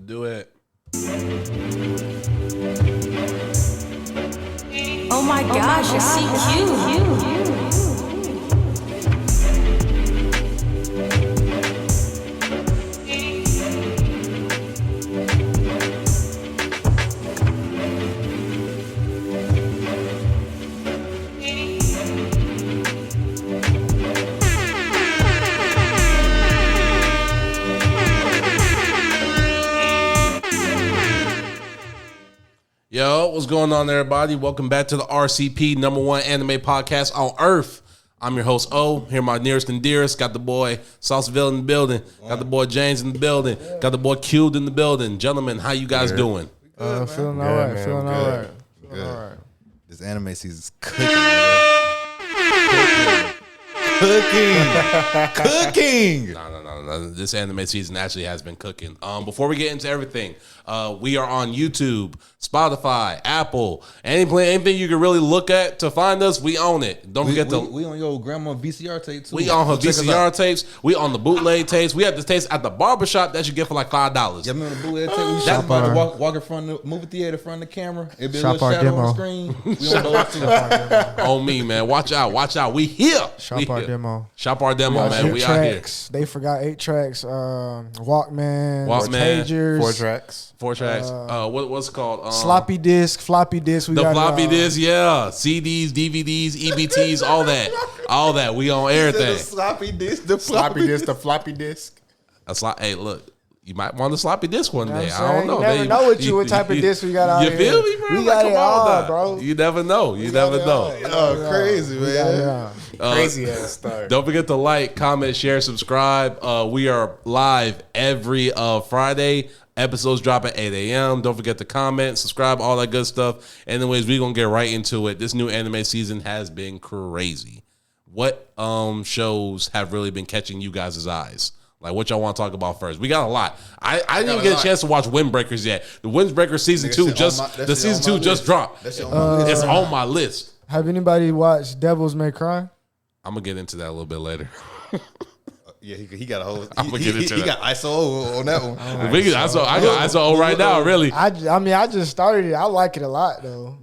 do it. Oh my gosh, it's CQ. Yo, what's going on, everybody? Welcome back to the RCP #1 anime podcast on Earth. I'm your host, O. Here, my nearest and dearest. Got the boy Sauceville in the building. Got the boy James in the building. Got the boy Cubed in the building. Gentlemen, how you guys doing? Feeling all right. Feeling all right. Feeling all right. This anime season's cooking. Cooking. No. This anime season actually has been cooking. Before we get into everything, we are on YouTube, Spotify, Apple, anything you can really look at to find us. We own it. Don't forget we on your grandma VCR tape too. We on her VCR tapes. We on the bootleg tapes. We have the tapes at the barbershop that you get for like $5. Yeah, remember the bootleg tape? We shop to walk in front of the movie theater, front of the camera. It'd be a little shadow on the screen. We on those too. On me, man. Watch out. We here. Shop our demo. Shop our demo, man. We out here. They forgot 8 tracks. Walkman. Pagers. 4 tracks. What's it called? Floppy disk. We got floppy disk, yeah. CDs, DVDs, EBTs, all that. We on everything. The floppy disk. The floppy disk. Hey, look. You might want a sloppy disc one day. I don't know. You never know what type of disc we got out here. You feel me, bro? We got it all, bro. You never know. Oh, crazy, man. Crazy ass start. Don't forget to like, comment, share, subscribe. We are live every Friday. Episodes drop at 8 a.m. Don't forget to comment, subscribe, all that good stuff. Anyways, we're going to get right into it. This new anime season has been crazy. What shows have really been catching you guys' eyes? Like, what y'all want to talk about first? We got a lot. I didn't even get a chance to watch Windbreakers yet. The Windbreaker season 2 just dropped. It's on my list. Have anybody watched Devils May Cry? I'm going to get into that a little bit later. Yeah, he got a whole. I'm gonna get into that. He got ISO on that one. I got ISO right now. Really. I just started it. I like it a lot though.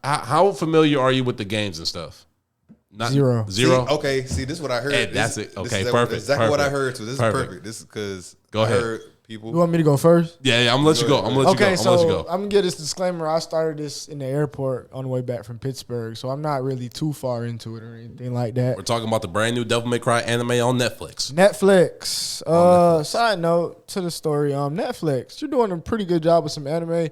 How familiar are you with the games and stuff? Zero. See, this is what I heard. Hey, that's it. Okay, this is perfect. Exactly what I heard too. This is perfect. This is because go ahead. I heard people. You want me to go first? Yeah, I'm gonna let you go. I'm gonna let you go. I'm gonna get this disclaimer. I started this in the airport on the way back from Pittsburgh, so I'm not really too far into it or anything like that. We're talking about the brand new Devil May Cry anime on Netflix. Side note to the story. Netflix, you're doing a pretty good job with some anime,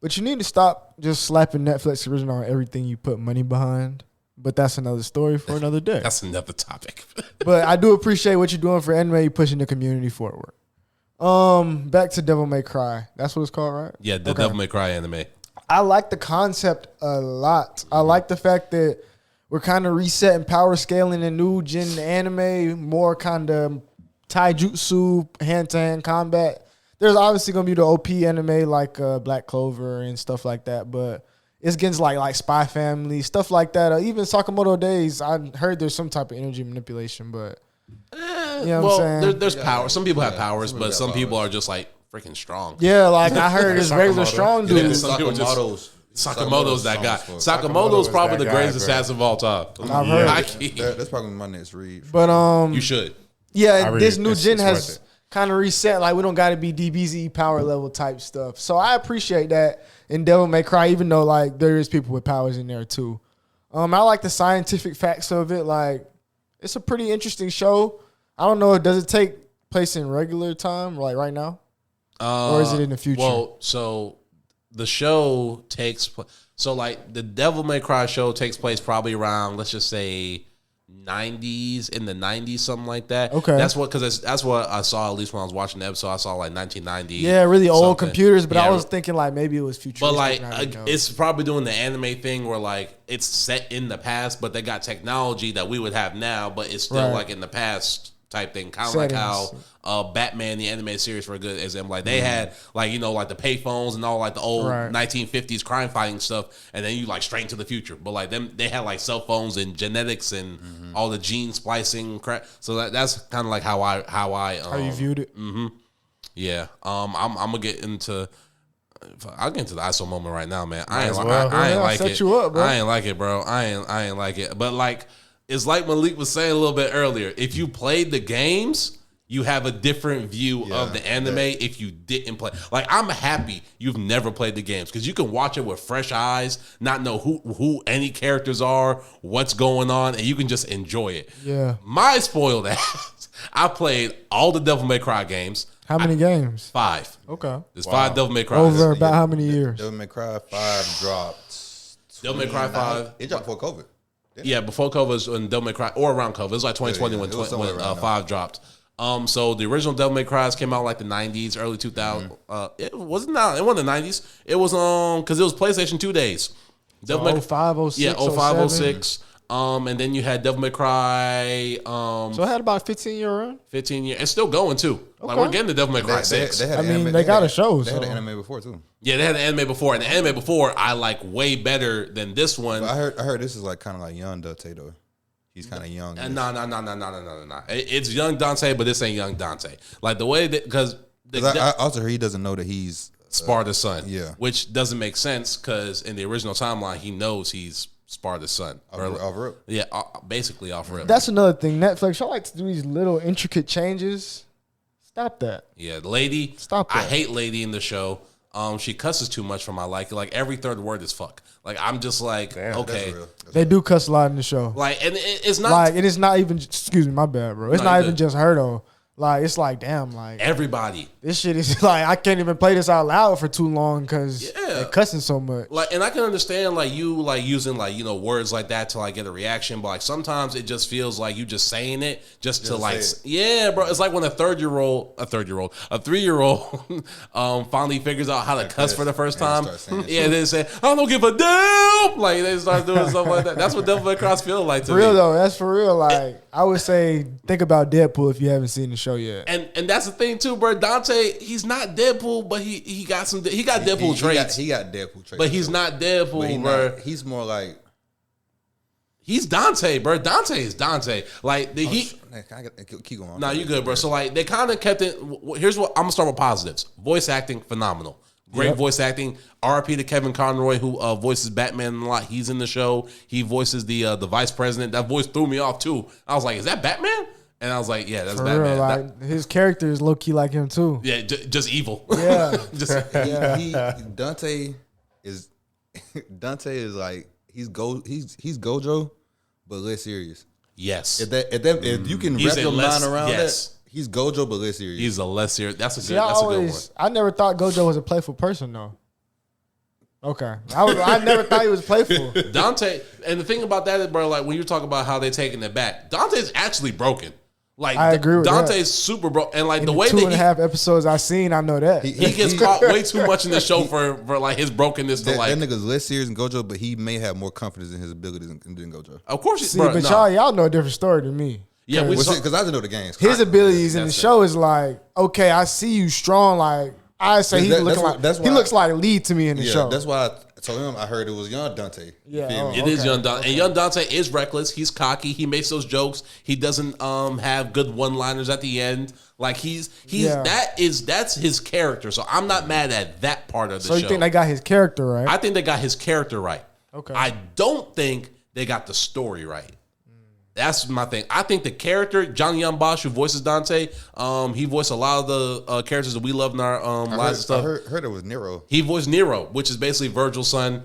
but you need to stop just slapping Netflix original on everything you put money behind. But that's another story for another day. That's another topic. But I do appreciate what you're doing for anime. You're pushing the community forward. Back to Devil May Cry. That's what it's called, right? Yeah, the Devil May Cry anime. I like the concept a lot. I like the fact that we're kind of resetting power scaling in new gen anime, more kind of taijutsu, hand-to-hand combat. There's obviously going to be the OP anime like Black Clover and stuff like that, but it's getting like Spy Family, stuff like that. Even Sakamoto Days, I heard there's some type of energy manipulation, but you know what I'm saying? There's power. Some people have powers, but some people are just like freaking strong. Yeah, like I heard it's regular strong dude. Some people just Sakamoto's that guy. Sakamoto's probably the greatest assassin of all time. I've heard. That's probably my next read. But you should. Yeah, this new gen has kind of reset. Like we don't got to be DBZ power level type stuff. So I appreciate that in Devil May Cry, even though like there is people with powers in there too. I like the scientific facts of it. Like it's a pretty interesting show. I don't know. Does it take place in regular time, like right now, or is it in the future? Well, so the show takes. So like the Devil May Cry show takes place probably around, let's just say, 90s, in the 90s, something like that. Okay, that's what I saw, at least when I was watching the episode. I saw like 1990. Yeah, really old computers, but I was thinking like maybe it was futuristic. But like it's probably doing the anime thing where like it's set in the past, but they got technology that we would have now, but it's still like in the past type thing, kind of like how Batman the animated series, for a good example, like they had like like the payphones and all like the old 1950s crime fighting stuff, and then you like straight into the future. But like them, they had like cell phones and genetics and all the gene splicing crap. So that's kind of like how you viewed it. Yeah. I'm gonna get into. I'll get into the ISO moment right now, man. I ain't like it. You up, bro. I ain't like it, bro. I ain't like it. But like, it's like Malik was saying a little bit earlier. If you played the games, you have a different view of the anime. If you didn't play, like, I'm happy you've never played the games because you can watch it with fresh eyes, not know who any characters are, what's going on, and you can just enjoy it. Yeah. My spoiled ass. I played all the Devil May Cry games. How many games? 5. Okay. There's 5 Devil May Cry. Over about how many years? Devil May Cry 5 dropped. Devil May Cry 5. It dropped before COVID. Yeah, before COVID was when Devil May Cry, or around COVID. It was like 2020 when 5 dropped. So the original Devil May Cry came out like the 90s, early 2000s. It wasn't the 90s. It was because it was PlayStation 2 days. Devil May 05, 06, yeah, 05, 06. And then you had Devil May Cry. So it had about a 15-year run? 15 years. It's still going, too. Okay. Like, we're getting to Devil May Cry 6. They got a show. They had an anime before, too. Yeah, they had an anime before. And the anime before, I like way better than this one. But I heard this is like kind of like young Dante, though. He's kind of young. No. It's young Dante, but this ain't young Dante. Like, the way that, because I also heard he doesn't know that he's Sparta's son. Yeah. Which doesn't make sense because in the original timeline, he knows he's Sparta's son. Off rip. Yeah, basically off rip. That's another thing. Netflix, y'all like to do these little intricate changes. Stop that. Yeah, Lady. Stop that. I hate Lady in the show. She cusses too much for my liking. Like, every third word is fuck. Like, I'm just like, okay. They do cuss a lot in the show. Like, and it's not like, and it's not even. Excuse me, my bad, bro. It's not even just her though. Like, it's like, damn, like everybody. This shit is like, I can't even play this out loud for too long because they're cussing so much. Like, and I can understand like you like using like, words like that to like get a reaction, but like sometimes it just feels like you just saying it just to like, yeah, bro. It's like when a 3-year-old finally figures out how to cuss for the first time. Yeah, they say, I don't give a damn. Like, they start doing stuff like that. That's what Devil May Cry feel like to me. For real though, that's for real. Like, I would say, think about Deadpool if you haven't seen the show yet. And that's the thing too, bro. Dante, he's not Deadpool, but he got Deadpool traits. He got Deadpool traits, but he's not Deadpool, bro. He's more like he's Dante, bro. Dante is Dante. Like keep going. Nah, you good, bro. So like they kind of kept it. Here's what I'm gonna start with positives. Voice acting, phenomenal. Great voice acting. RIP to Kevin Conroy, who voices Batman a lot. He's in the show. He voices the vice president. That voice threw me off too. I was like, is that Batman? And I was like, yeah, that's Batman. Real, like, his character is low key like him too. Yeah, just evil. Yeah, Dante is like he's Gojo, but less serious. Yes. If you can wrap your mind around that, he's Gojo but less serious. He's a less serious. That's a good one. I never thought Gojo was a playful person though. Okay, I never thought he was playful. Dante, and the thing about that is, bro, like when you're talking about how they're taking it back, Dante's actually broken. Like, I agree with Dante's super broken, and like in the way that 2.5 episodes I've seen, I know that he gets caught way too much in the show for like his brokenness. That nigga's less serious than Gojo, but he may have more confidence in his abilities than Gojo. Of course, y'all know a different story than me. Yeah, because I didn't know the games. His abilities in the show is like, okay, I see you strong. Like I say, he looks like a lead to me in the show. That's why I told him I heard it was young Dante. Yeah, it is young Dante, and young Dante is reckless. He's cocky. He makes those jokes. He doesn't have good one-liners at the end. Like that's his character. So I'm not mad at that part of the show. So you think they got his character right? I think they got his character right. Okay. I don't think they got the story right. That's my thing. I think the character, Johnny Young Bosch, who voices Dante, he voiced a lot of the characters that we love in our lives and stuff. I heard it was Nero. He voiced Nero, which is basically Virgil's son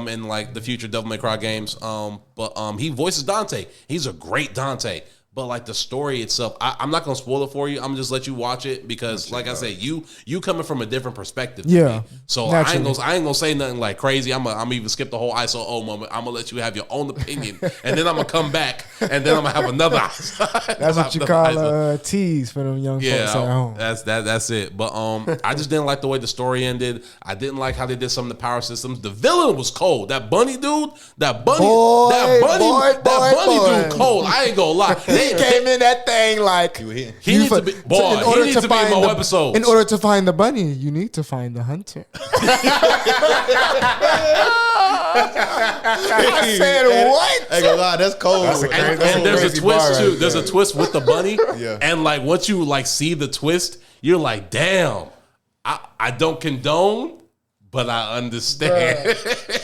in like the future Devil May Cry games. But he voices Dante. He's a great Dante. But like the story itself, I'm not gonna spoil it for you. I'm gonna just let you watch it because, like I said, you coming from a different perspective. Yeah. So I ain't gonna say nothing like crazy. I'm even skip the whole ISO moment. I'm gonna let you have your own opinion, and then I'm gonna come back, and then I'm gonna have another. That's what you call a tease for them young folks at home. That's it. But I just didn't like the way the story ended. I didn't like how they did some of the power systems. The villain was cold. That bunny dude. That bunny dude cold. I ain't gonna lie. He came in that thing like he needs to be in more episodes. In order to find the bunny, you need to find the hunter. I said, what? Ain't gonna lie, that's cold. And there's a twist too. There's a twist with the bunny. Yeah. And like once you like see the twist, you're like, damn, I don't condone, but I understand.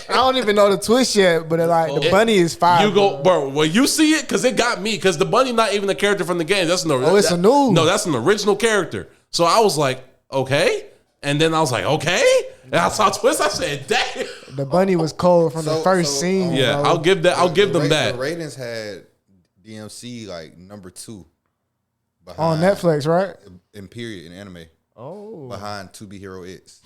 I don't even know the twist yet, but the bunny is fire. You go, bro. Well, you see it because it got me. Because the bunny not even a character from the game. That's it's a new. No, that's an original character. So I was like, okay, and then I was like, okay, and I saw twist. I said, damn. The bunny was cold from the first scene. Yeah, bro. I'll give them that. The ratings had DMC like number 2 on Netflix, right? In period in anime. Oh, behind To Be Hero X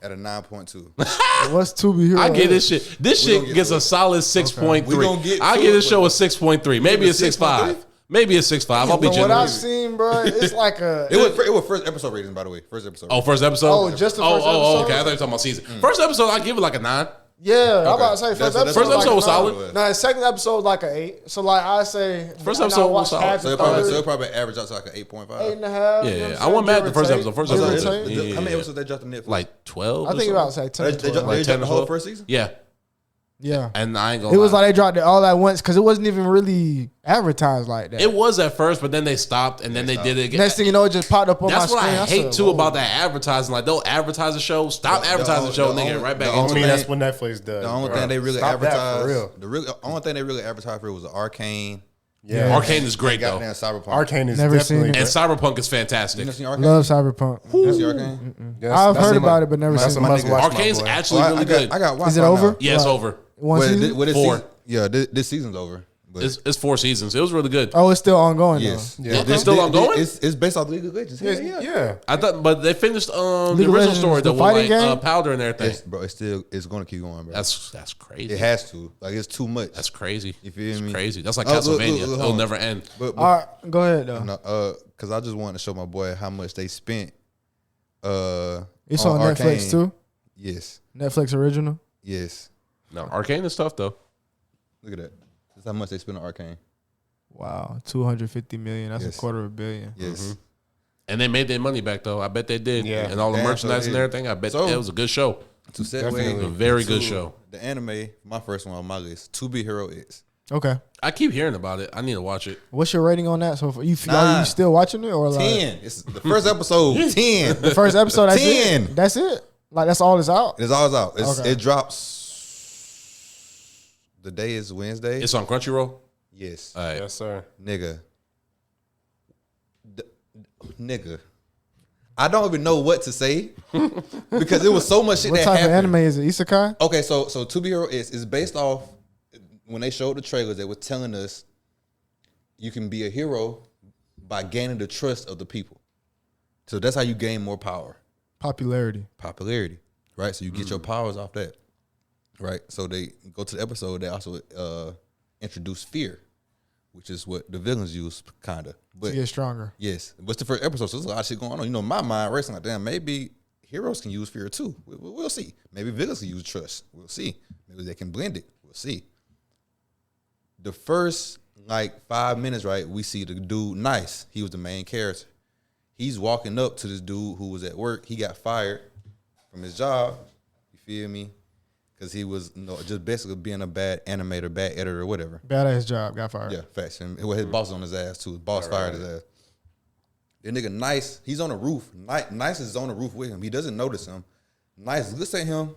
at a 9.2. What's To Be Hero? I get this shit. This shit gets a solid 6.3. I give this show a 6.3, maybe a 6.5. Maybe a 6.5. I'll be generous. What I've seen, bro, it's like a. It was first episode ratings, by the way. First episode. Oh, first episode. Oh, just the first episode. Okay. I thought you were talking about season. First episode, I give it like a 9. Yeah, I'm about to say First episode was like solid. No, the second episode like an 8. So like I say, First episode was solid. So it'll probably average out to like an 8.5. 8.5. Yeah, I wasn't mad at the first episode. First episode. How many episodes they dropped on Netflix? Like 12. I think about to say 10. They dropped the whole first season? Yeah. Yeah. And I ain't gonna It was lie. like they dropped it all at once because it wasn't even really advertised like that. It was at first, but then they stopped, and then they did it again. Next thing you know, it just popped up on my That's screen. what I hate too about that advertising. Like they'll advertise a show, stop advertising the show, and then get right back I into mean, it. that's what Netflix does. The only bro. thing they really Stop that advertised, for real. the only thing they really advertised for was Arcane. Yeah. Arcane is great though, Goddamn Cyberpunk. Arcane is Never definitely. seen it. and Cyberpunk is fantastic. You never seen Arcane? Love Cyberpunk. You see Arcane? I've heard about it, but never That's seen a it. must watch. Arcane's my boy. actually really good. I got Is it Wi-Fi over? now. Yeah, it's What? over. One season? This 4. season, yeah, this season's over. But It's 4 seasons. It was really good. Oh, it's still ongoing. yes, Though. Yeah. It's still ongoing? It's based off League of Legends. Hell yeah. Yeah. I thought, but they finished the League of original Legends, story the that was fighting like game? Powder and everything. Bro, it's gonna keep going, bro. That's crazy. It has to. Like it's too much. That's crazy. You feel It's me? crazy. That's like Oh, look, Castlevania. look, hold It'll on. never end. But All right, go ahead though. because I just wanted to show my boy how much they spent. It's on Netflix Arcane. too. Yes, Netflix original. yes. No, Arcane is tough though. Look at that. That's how much they spent on Arcane. Wow, 250 million. That's Yes. a quarter of $1 billion. Yes. And they made their money back though. I bet they did. Yeah. And all the Damn, merchandise so and they- everything. I bet So- it was a good show. To Definitely. segue, A very to good show. The anime, my first one on my list, To Be Hero X. Okay. I keep hearing about it. I need to watch it. What's your rating on that? So are you Nine. still watching it or like 10. It's the first episode. 10. the first episode? That's 10. it. That's it. Like that's all that's out. It's always out. Okay. It drops. The day is Wednesday. It's on Crunchyroll. Yes, All right. Yes, sir. nigga. Nigga. I don't even know what to say because it was so much shit What that type happened. of anime is it? Isekai? Okay, so To Be Hero is based off when they showed the trailers. They were telling us you can be a hero by gaining the trust of the people. So that's how you gain more power, Popularity. popularity, right? So you get your powers off that, right? So they go to the episode. They also introduce fear, which is what the villains use, kind of. But To get stronger. yes, what's the first episode? So there's a lot of shit going on. You know, my mind racing like, damn, maybe heroes can use fear too. We'll see. Maybe villains can use trust. We'll see. Maybe they can blend it. We'll see. The first like 5 minutes, right, we see the dude Nice. He was the main character. He's walking up to this dude who was at work. He got fired from his job. You feel me? Because he was just basically being a bad animator, bad editor, or whatever. Badass job. Got fired. Yeah, facts. And his boss is on his ass too. His boss fired his ass. That nigga Nice, he's on the roof. Nice is on the roof with him. He doesn't notice him. Nice looks at him,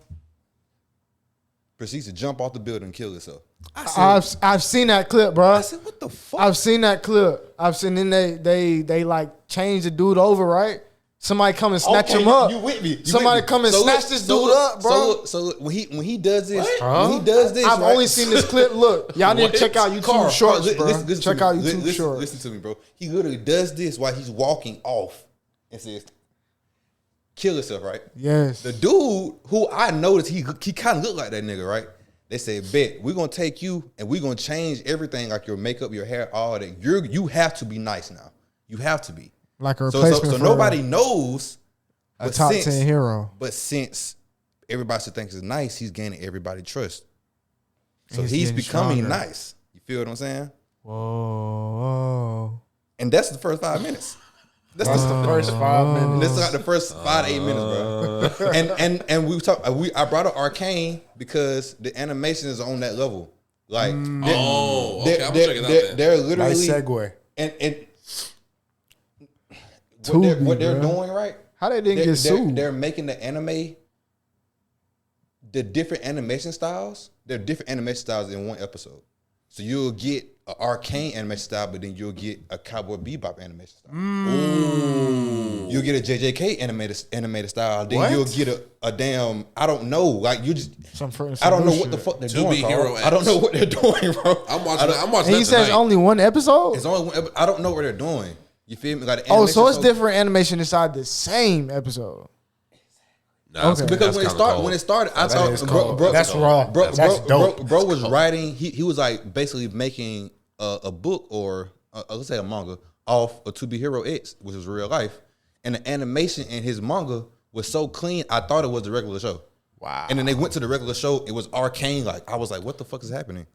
proceeds to jump off the building and kill himself. I've seen that clip, bro. I said, what the fuck? I've seen that clip. I've seen then they like change the dude over, right? Somebody come and snatch him up. You with me? Somebody come and snatch this dude up, bro. So look, when he does this, I've only seen this clip. Look, y'all need to check out YouTube Carl, Shorts, bro. listen Check to out me. YouTube Shorts. Listen to me, bro. He literally does this while he's walking off and says, kill yourself, right? Yes. The dude who I noticed, he kind of looked like that nigga, right? They said, bet, we're going to take you and we're going to change everything, like your makeup, your hair, all that. You have to be nice now. You have to be. Like a So replacement for nobody knows. a but top since- 10 hero. But since everybody should think is nice, he's gaining everybody's trust. So He's he's getting becoming stronger. nice. You feel what I'm saying? Whoa. And that's the first 5 minutes. That's The first 5 minutes. This is like the first 5 to 8 minutes, bro. And we talk. I brought up Arcane because the animation is on that level. Like, Oh, okay. I'm gonna check it out then. they're literally Nice segue. and Tubi, what they're bruh. doing, right? How they didn't get sued? They're making the anime, the different animation styles. There are different animation styles in one episode. So you'll get an arcane animation style, but then you'll get a Cowboy Bebop animation style. Ooh. You'll get a JJK animated style. Then you'll get a damn, I don't know. Like you just, I don't know what the fuck they're doing. I don't know what they're doing, bro. I'm watching And he says only one episode? It's only one. I don't know what they're doing. You feel me? Like Oh, so it's different animation inside the same episode. Nah, Okay. Because when it started, I thought bro, That's raw. That's dope. Bro was writing. He was like basically making a book or let's say a manga off of To Be Hero X, which is real life, and the animation in his manga was so clean. I thought it was the regular show. Wow. And then they went to the regular show. It was arcane. Like I was like, what the fuck is happening?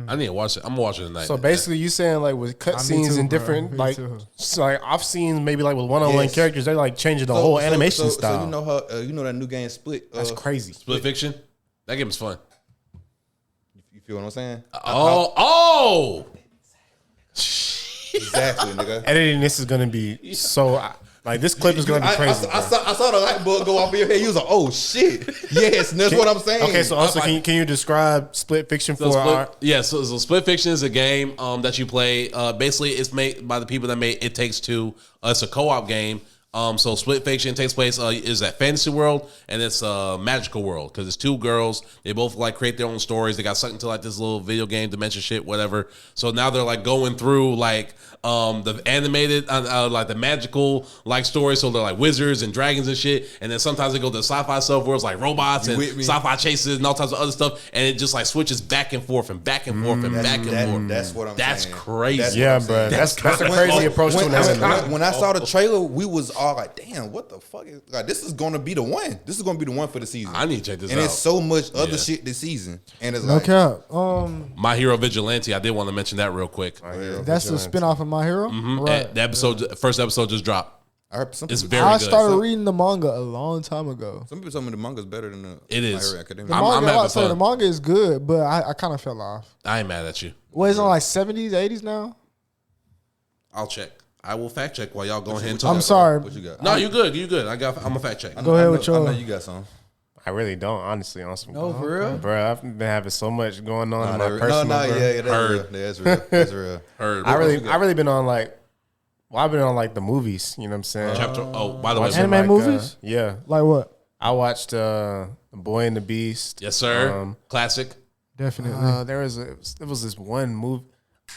I need to watch it. I'm gonna watch it tonight. So basically, you saying like with cutscenes too, and bro. different Me like, too. so like I've seen maybe like with one-on-one Yes. characters, they like changing the whole animation style. So you know how you know that new game Split. That's crazy. Split Fiction. That game is fun. You feel what I'm saying? Oh. Exactly, nigga. Editing this is gonna be so like this clip is gonna be crazy. I saw the light bulb go off in your head. You was like, "Oh shit!" Yes, and that's what I'm saying. Okay, so also can you describe Split Fiction for our? So Split Fiction is a game that you play. Basically, it's made by the people that made It Takes Two. It's a co-op game. So Split Fiction takes place is that fantasy world and it's a magical world because it's two girls. They both like create their own stories. They got sucked into like this little video game dimension shit, whatever. So now they're like going through like the animated like the magical like stories. So they're like wizards and dragons and shit. And then sometimes they go to the sci-fi stuff where it's like robots and sci-fi chases and all types of other stuff. And it just like switches back and forth and back and forth and back and forth. That's what I'm That's saying. crazy. Yeah, bro. That's a crazy approach to an anime. When I saw the trailer, we was all like, "Damn, what the fuck is like? This is gonna be the one. This is gonna be the one for the season." I need to check this and out. it's so much other shit this season, and it's No like, cap. My Hero Vigilante. I did want to mention that real quick. That's the spinoff of My Hero? Right. The first episode just dropped. I heard some It's people, very I good. started reading the manga a long time ago. some people told me the manga's better than the It My is. Hero Academia. The I'm manga, having I say the fun. manga is good, but I kind of fell off. I ain't mad at you. What is it on like 70s, 80s now? I'll check. I will fact check while y'all go ahead and talk. I'm sorry. What you got? No, you good. You good. I'm a fact check. Go ahead with I your. know you got some. I really don't, honestly. On some, No, for real? bro. I've been having so much going on in my No, personal. bro. yeah, that's Heard. real. That's real. That's real. Heard. I really been on like, I've been on like the movies. You know what I'm saying? Chapter. Oh, by the way, Watching, Anime like, movies? Yeah, Like what? I watched Boy and the Beast. yes, sir. Classic. Definitely. There was this one movie,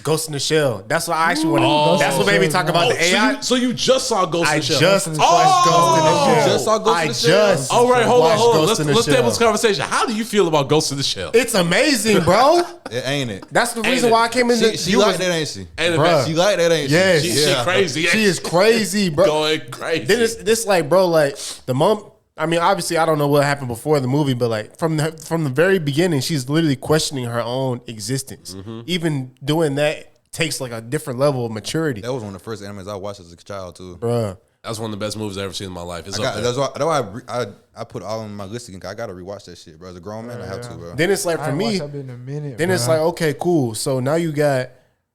Ghost in the Shell. That's what I actually Oh. wanted. That's what made me talk about the AI. So you just saw Ghost in I the Shell. just watched Oh! Ghost in the Shell. You just saw Ghost in the Shell? I just All right, hold watched on. Ghost in the Let's Shell. table this conversation. How do you feel about Ghost in the Shell? It's amazing, bro. It ain't it. That's the reason why I came in. She like that, ain't she? And Bruh. She like that, ain't she? Yes. she crazy. She is crazy, bro. going crazy. Then it's this like, bro, like the mom. I mean, obviously, I don't know what happened before the movie, but like from the very beginning, she's literally questioning her own existence. Mm-hmm. Even doing that takes like a different level of maturity, That was one of the first animes I watched as a child too. bro. That's one of the best movies I've ever seen in my life. It's I up got, there. that's why I put all on my list again. I gotta rewatch that shit, bro. As a grown man, I have to, bro. Then it's like I for ain't me, watched that in a minute. then it's bro. like okay, cool. So now you got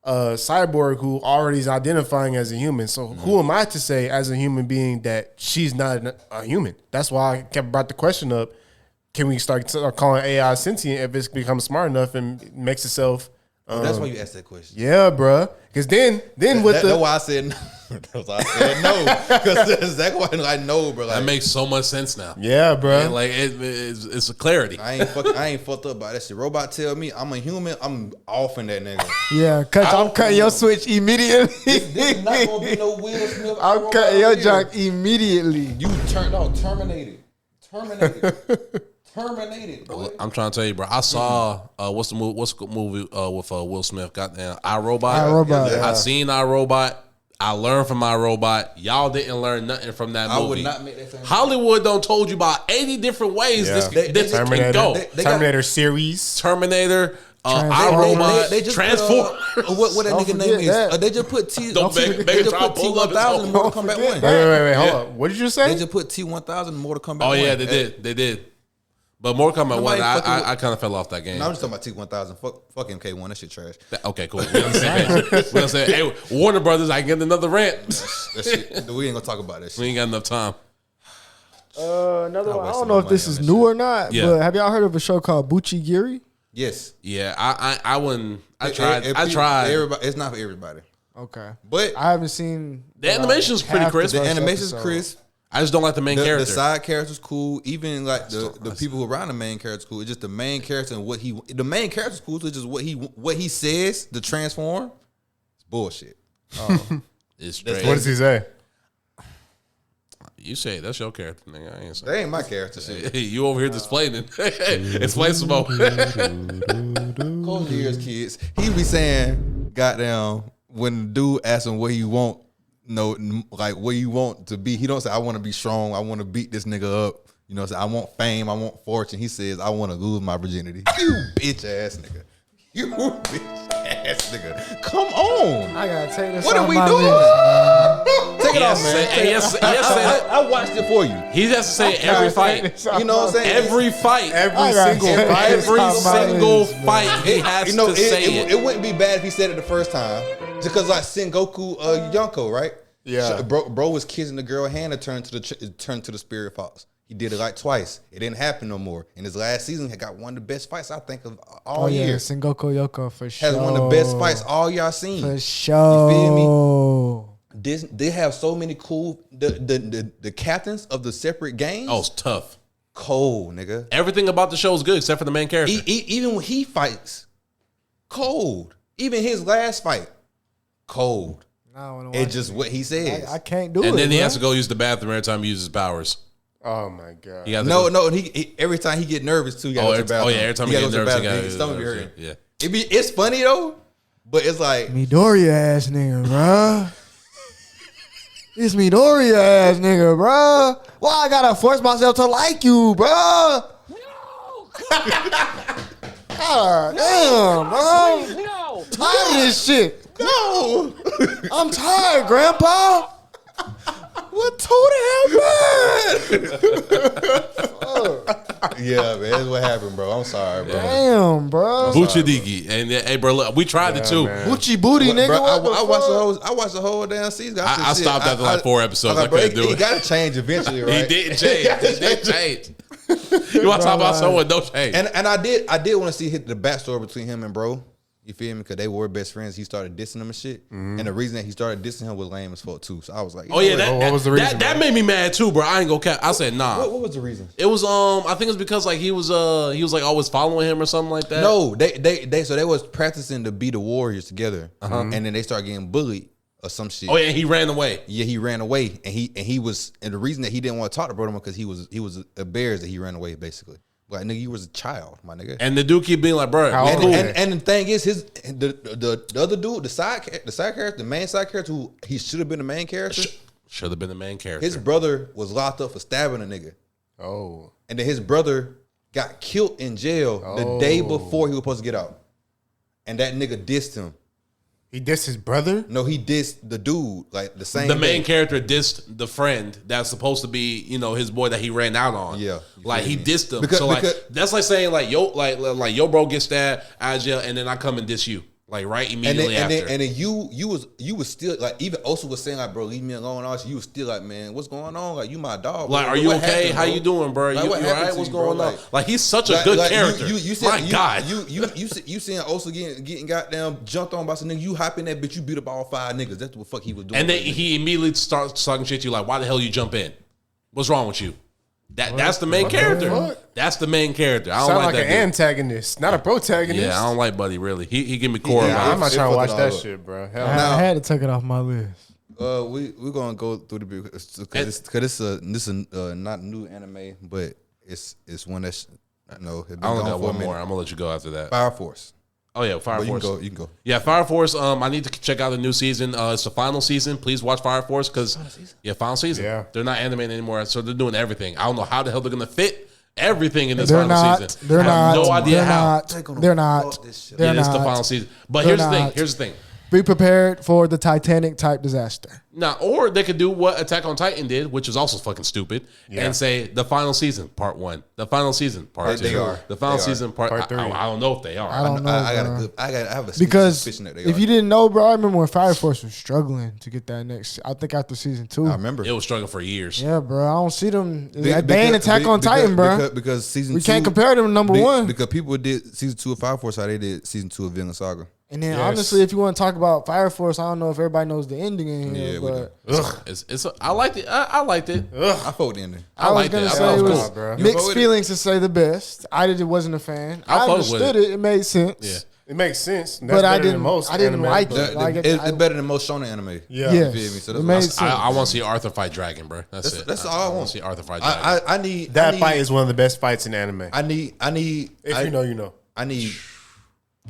Cyborg who already is identifying as a human. So who am I to say as a human being that she's not a human? That's why I kept brought the question up. Can we start calling AI sentient if it's become smart enough and makes itself? That's why you asked that question. Yeah, bruh. Because then with That's why I said no. That's why I said no. Because that's exactly why I know, bro. Like, That makes so much sense now. yeah, bruh. And like it's a clarity. I ain't fucked up by that shit. Robot tell me I'm a human, I'm off in that nigga. Yeah, I'm cutting your switch immediately. This is not gonna be no Will Smith. I'm cutting your junk immediately. You terminated. Terminated, boy. I'm trying to tell you, bro. I saw what's the movie with Will Smith? Goddamn, iRobot. iRobot. Yeah. I seen iRobot. I learned from iRobot. Y'all didn't learn nothing from that movie. I would not make that same. Hollywood don't told you about 80 different ways Yeah. this can Terminator, go. Terminator series. Terminator, Transformers. iRobot, They just Transformers. what that Don't nigga forget name is? that. They just put T. Don't they make just try put to pull up his T1000 in phone. Mortal Kombat 1. Wait, hold on. What did you say? They just put T1000 in Mortal Kombat 1. Oh yeah, they did. But Mortal Kombat 1, Nobody fucking I kind of fell off that game. No, I'm just talking about T1000. Fuck MK1. That shit trash. Okay, cool. We're gonna say, hey, Warner Brothers, I can get another rant. That shit. We ain't gonna talk about that shit. We ain't got enough time. Another one. I wasted don't know my if this money is on new that or not, Yeah. but have y'all heard of a show called Buchigiri? Yes. Yeah, I wouldn't. I tried. Everybody, it's not for everybody. Okay. But I haven't seen The animation's pretty half crisp. the first animation's episode. crisp. I just don't like the main character. The side character's cool. Even like the people who around the main character's cool. It's just the main character and the main character's cool. So it's just what he says to transform. It's bullshit. It's straight. What does he say? You say it. That's your character, nigga. I ain't That saying. ain't my character shit. You over here displaying it. Explain some more. Cold years, kids. He be saying, goddamn, when the dude asks him what he want, like what you want to be. He don't say, I want to be strong. I want to beat this nigga up. You know what I'm saying? I want fame. I want fortune. He says, I want to lose my virginity. You bitch ass nigga. You bitch ass nigga. Come on. I gotta take this. What off are we my doing? list. Take it off, man. I I watched it for you. He has to say every fight. You know what I'm saying? Every fight. Every single take fight. Every off my single list, bro. fight. He has to say it. It wouldn't be bad if he said it the first time. Just because like Sengoku Yonko, right? Yeah. Bro was kissing the girl hand and turned to the spirit fox. He did it like twice. It didn't happen no more. In his last season, he got one of the best fights I think of all Oh yeah, year. Sengoku Yoko for sure. Has one of the best fights all y'all seen. for sure. You feel me? They have so many cool the captains of the separate games. Oh, it's tough. Cold, nigga. Everything about the show is good except for the main character. Even when he fights, cold. Even his last fight, cold. Nah, I wanna watch It's just what he says. I can't do it. And then he bro. has to go use the bathroom every time he uses powers. Oh my god. He has to go- No, he every time he get nervous too. He gotta go to the bathroom. every time he gotta gets go to the nervous, he bathroom. gotta His use stomach the be bathroom. hurting. Yeah. It's funny though, but it's like Midoriya ass nigga, bruh. It's Midoriya ass nigga, bruh. Why I gotta force myself to like you, bruh? No. God damn, bro. No. Tired of this shit. no. I'm tired, Grandpa. What told him, man? Yeah, man, that's what happened, bro. I'm sorry, bro. Damn, bro. Buchidiki. And hey, bro, look, we tried it too. man. Boochie booty, nigga. Bro, what the I watched fuck? I watched the whole damn season. said, I shit, stopped after like 4 episodes. I bro, couldn't do He it. got to change eventually, right? He didn't change. He didn't change. You want to talk about someone no change? And I did want to see the backstory between him and bro. You feel me? Because they were best friends. He started dissing him and shit. And the reason that he started dissing him was lame as fuck too. So I was like, Oh yeah, what was the reason, that bro? made me mad too, bro. I ain't gonna cap. I said nah. what was the reason? It was I think it's because like he was like always following him or something like that. No, they was practicing to be the Warriors together, and then they started getting bullied or some shit. Oh yeah, he ran away. Yeah, he ran away, and he was, and the reason that he didn't want to talk to Bro because he was embarrassed that he ran away, basically. Like, nigga, you was a child, my nigga. And the dude keep being like, bro, How we old cool. is And the thing is, the other dude, the side character, the main side character, who he should have been the main character. Should have been the main character. His brother was locked up for stabbing a nigga, Oh. and then his brother got killed in jail the day before he was supposed to get out, and that nigga dissed him. He dissed his brother? No, he dissed the dude like the same. The main day. character dissed the friend that's supposed to be, his boy that he ran out on. Yeah, like feel he me? dissed him. Because- so like because- that's like saying like yo bro gets stabbed out of jail, and then I come and diss you like right And immediately then, after. and then you was still like, even Osa was saying like, bro, leave me alone. And all that. You was still like, man, what's going on? Like, you my dog. like, bro. are you What okay? happened, How bro? you doing, bro? Like, you what all happened right? to What's you, bro? going on? Like- Like he's such a good character. You said, My God. You seeing Osa getting goddamn jumped on by some nigga. You hop in that bitch. You beat up all 5 niggas. That's what the fuck he was doing. And then he immediately starts talking shit to you like, why the hell you jump in? What's wrong with you? That's the main character. fuck? That's the main character. I don't Sound like like that an dude. antagonist, not a protagonist. Yeah, I don't like Buddy really. He give me core Yeah, vibes. I'm not It trying to watch fucked it that all up. shit, bro. Hell I, no. I had to take it off my list. we're gonna go through the because this is not new anime, but it's one that's it's been I only gone got for a one minute. more. I'm gonna let you go after that. Fire Force. Oh yeah, Fire But Force. you can go. Yeah, Fire Force. I need to check out the new season. It's the final season. Please watch Fire Force because final season. Yeah. They're not animating anymore, so they're doing everything. I don't know how the hell they're gonna fit everything in this They're final not. season. They're I have not. no idea They're how. not. They're not. Yeah, They're it's the not. final season. But They're here's the thing. not. Here's the thing. Be prepared for the Titanic type disaster. Now, or they could do what Attack on Titan did, which is also fucking stupid, and say the final season, part 1, the final season, part 2, They are. the final They are. season, part 3. I don't know if they are. I don't know. I bro. have a Because suspicion that they if are. you didn't know, bro, I remember when Fire Force was struggling to get that next. I think after season 2. I remember. It was struggling for years. Yeah, bro. I don't see them. Be- They ain't Attack on Titan, bro. Because season We 2, can't compare them to number 1. Because people did season 2 of Fire Force how they did season 2 of Villain Saga. And then Yes. honestly, if you want to talk about Fire Force, I don't know if everybody knows the ending in here, Yeah, we but I liked it. I liked it. I fought the ending. I was liked gonna it. I say thought it it was was cool, bro. You mixed voted? feelings to say the best. I wasn't a fan. I I fuck with understood it. It made sense. Yeah. It makes sense. That's But I better than didn't. most I didn't anime, like but- it. Like It's better than most shonen anime. Yeah. Yes. You feel me? So It that's made what sense. I want to see Arthur fight Dragon, bro. That's it. That's all I want want. to see Arthur fight Dragon. I need That I fight need, is one of the best fights in anime. I need. If you know, you know.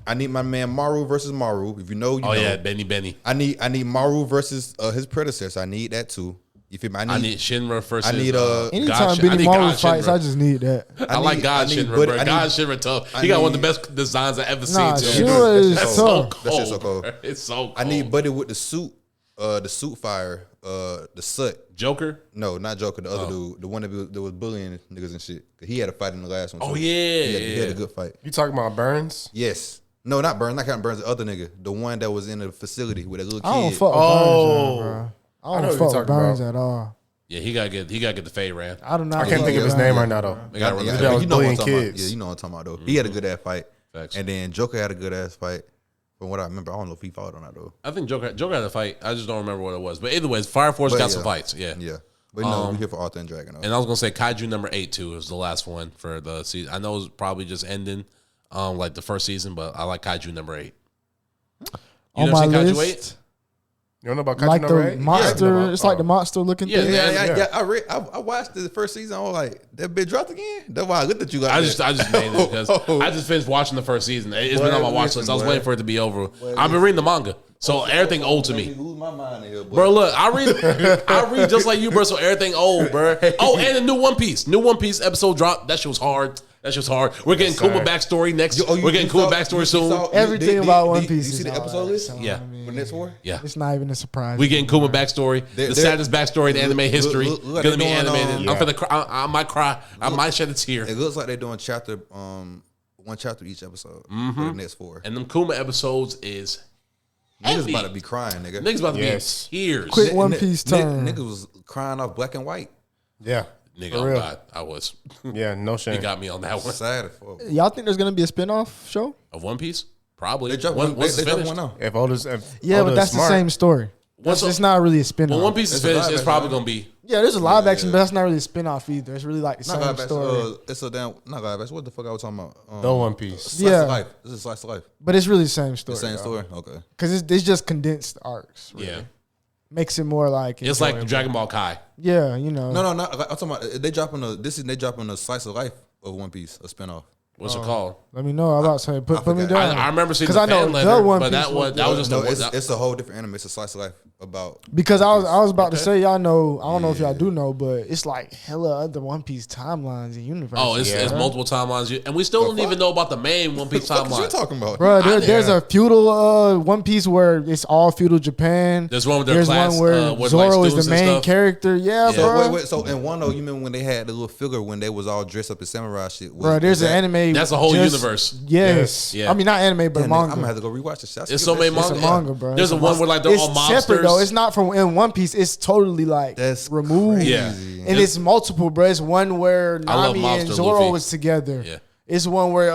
I need my man Maru versus Maru. If you know, you know. Oh yeah, Benny. I need Maru versus his predecessor. I need that too. You feel me? I need Shinra versus. I need Anytime God, Benny Maru God fights, Shinra. I just need that. I like God I need- Shinra, but bro. I need- God Shinra tough. I He got one of need- the best designs I've ever Nah, seen. Too. Shinra is That's so tough. cold. That shit's so cold. bro. It's so cold. I need Buddy with the suit fire, the soot. Joker. No, not Joker. The other dude, the one that was bullying niggas and shit. He had a fight in the last one. Oh too. yeah, He had a good fight. You talking about Burns? Yes. No, not Burns. Not counting Burns. The other nigga, the one that was in the facility with that little kid. I don't fuck with Burns, bro. I I know don't what you're fuck with talking Burns about. at all. Yeah, he gotta get the fade ran. I do not. I can't fuck think of with his name Burns. right now, though. They gotta Yeah, release that it. was you know what I'm bullying talking about. kids. Yeah, you know what I'm talking about though. He had a good ass fight. Facts. And then Joker had a good ass fight. From what I remember, I don't know if he fought on that though. I think Joker had a fight. I just don't remember what it was. But either way, Fire Force But got yeah. some fights. Yeah. Yeah. But no, we here for Arthur and Dragon though. And I was gonna say Kaiju number 8 too is the last one for the season. I know it was probably just ending, like the first season, but I like Kaiju number 8. You On never my seen Kaiju list, 8? You don't know about Kaiju like number the 8? monster. It's like the monster looking Yeah, thing. yeah. I watched the first season. I was like, that bitch dropped again. That's why I looked at you like I that. just made it because I just finished watching the first season. It's been on my watch list. I was boy. waiting for it to be over. I've been reading the manga, so everything old to Let me. lose my mind in here, boy. Bro, look, I read just like you, bro. So everything old, bro. Oh, and a new One Piece episode dropped. That shit was hard. We're getting Kuma backstory next. We're getting Kuma backstory soon. Everything about One Piece You is see the all episode right, list? so, Yeah. I mean, For next war? Yeah, it's not even a surprise. we getting Kuma backstory. The They're- saddest backstory in anime history. look like Gonna be they're doing, animated. I'm finna cry. I might cry. I might shed a tear. It looks like they're doing one chapter each episode for the next 4. And them Kuma episodes is Niggas heavy. about to be crying, nigga. Niggas about to Yes. be in tears. Quick One Piece turn. Niggas was crying off black and white. Yeah. Nigga, For oh real. God, I was. Yeah, no He shame. got me on that one. Sad as fuck. Y'all think there's gonna be a spinoff show? Of One Piece? Probably. They dropped Once it's they dropped finished. one now. If Oda's Yeah, but that's smart, the same story. Once It's not really a spinoff. When One Piece is It's a finished, live it's action, probably right? gonna be. Yeah, there's a live action, but that's not really a spinoff either. It's really like the Not same live action. story. It's a damn not live action. What the fuck I was talking about? The One Piece. Slice Yeah. of life. This is slice of life. But it's really the same story. The same story. Okay. Because it's just condensed arcs. Really. Yeah. Makes it more like It's like enjoyable. Dragon Ball Kai. Yeah, you know. No. I'm talking about they dropping they dropping a slice of life of One Piece, a spinoff. What's it called? Let me know. I'm about to say, put me forgot. down. I remember seeing 'Cause the I know fan the letter, One but Piece that was just No, a. it's a whole different anime. It's a slice of life about Because I was about to say, y'all know, I don't know if y'all do know, but it's like hella other One Piece timelines and universes. Oh, it's bro. multiple timelines, and we still don't even know about the main One Piece What you timeline. talking about? Bro, there's a feudal One Piece where it's all feudal Japan. There's one with their There's class, one where with, Zoro like, is the students and main stuff. character. Yeah, So bro. wait. So in one though, you remember when they had the little figure when they was all dressed up as samurai shit? Bro, there's an anime. That's a whole just- universe. Yes. Yeah. I mean, not anime, but I'm manga. gonna have to go rewatch the shit. It's so many It's a manga. manga, bro. There's It's a one where like they're it's all separate mobsters. though. It's not from in One Piece. It's totally like That's removed. crazy. Yeah. And it's multiple, bro. It's one where I love Nami and Mobster Zoro Luffy. was together. Yeah. It's one where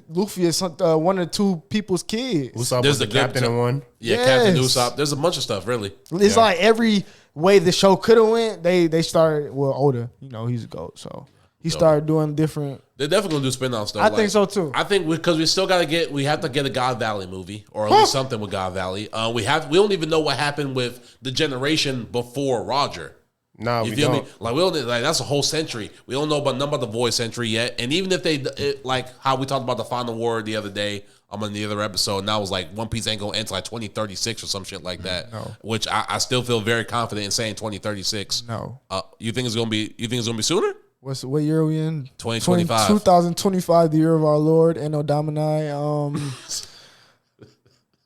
Luffy is one or two people's kids. Usopp There's was the the good captain in one. Yeah, Captain Yes. Usopp. There's a bunch of stuff, really. It's like every way the show could have went, they started. Well, Oda, you know, he's a GOAT, so he started doing different. They're definitely gonna do spin-offs though. I think so, too. I think because we still gotta we have to get a God Valley movie or at least something with God Valley. We don't even know what happened with the generation before Roger. Nah, You we feel me? don't. Like we don't like that's a whole century. We don't know about none about the void century yet. And even if like how we talked about the final war the other day, I'm on the other episode, and I was like, One Piece ain't gonna end like 2036 or some shit like that. No. Which I still feel very confident in saying 2036. No. You think it's gonna be sooner? What year are we in? 2025. 2025, the year of our Lord, Anno Domini.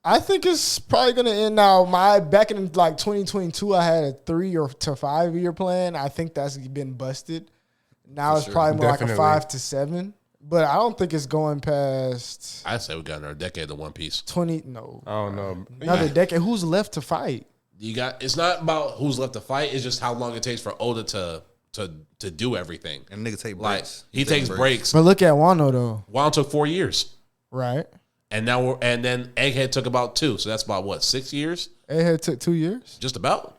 I think it's probably gonna end now. Back in like 2022, I had a 3 to 5 year plan. I think that's been busted. Now it's probably more like a 5 to 7. But I don't think it's going past. I say we got another decade of One Piece. 20. No, I don't know. another decade. Who's left to fight? It's not about who's left to fight. It's just how long it takes for Oda to do everything. And nigga take Like breaks. he takes breaks. But look at Wano though. Wano took 4 years, Right. and then Egghead took about 2. So that's about what, 6 years? Egghead took 2 years. Just about.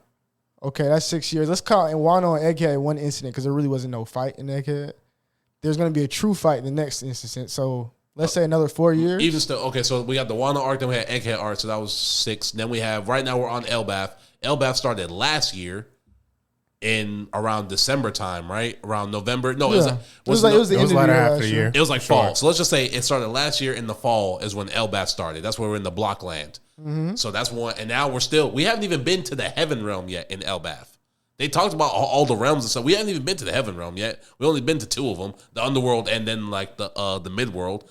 Okay, that's 6 years. Let's call in Wano and Egghead one incident because there really wasn't no fight in Egghead. There's going to be a true fight in the next instance. So let's say another 4 years. Even still, okay. So we got the Wano arc, then we had Egghead arc. So that was 6. Then we have right now we're on Elbaf. Elbaf started last year in around December time, right? Around November. No, Yeah. It was the end of the latter year half of last the year. year. It was like fall. So let's just say it started last year in the fall is when Elbaf started. That's where we're in the block land. So that's one. And now we haven't even been to the heaven realm yet in Elbaf. They talked about all the realms and stuff. We haven't even been to the heaven realm yet. We only been to 2 of them, the underworld and then like the midworld.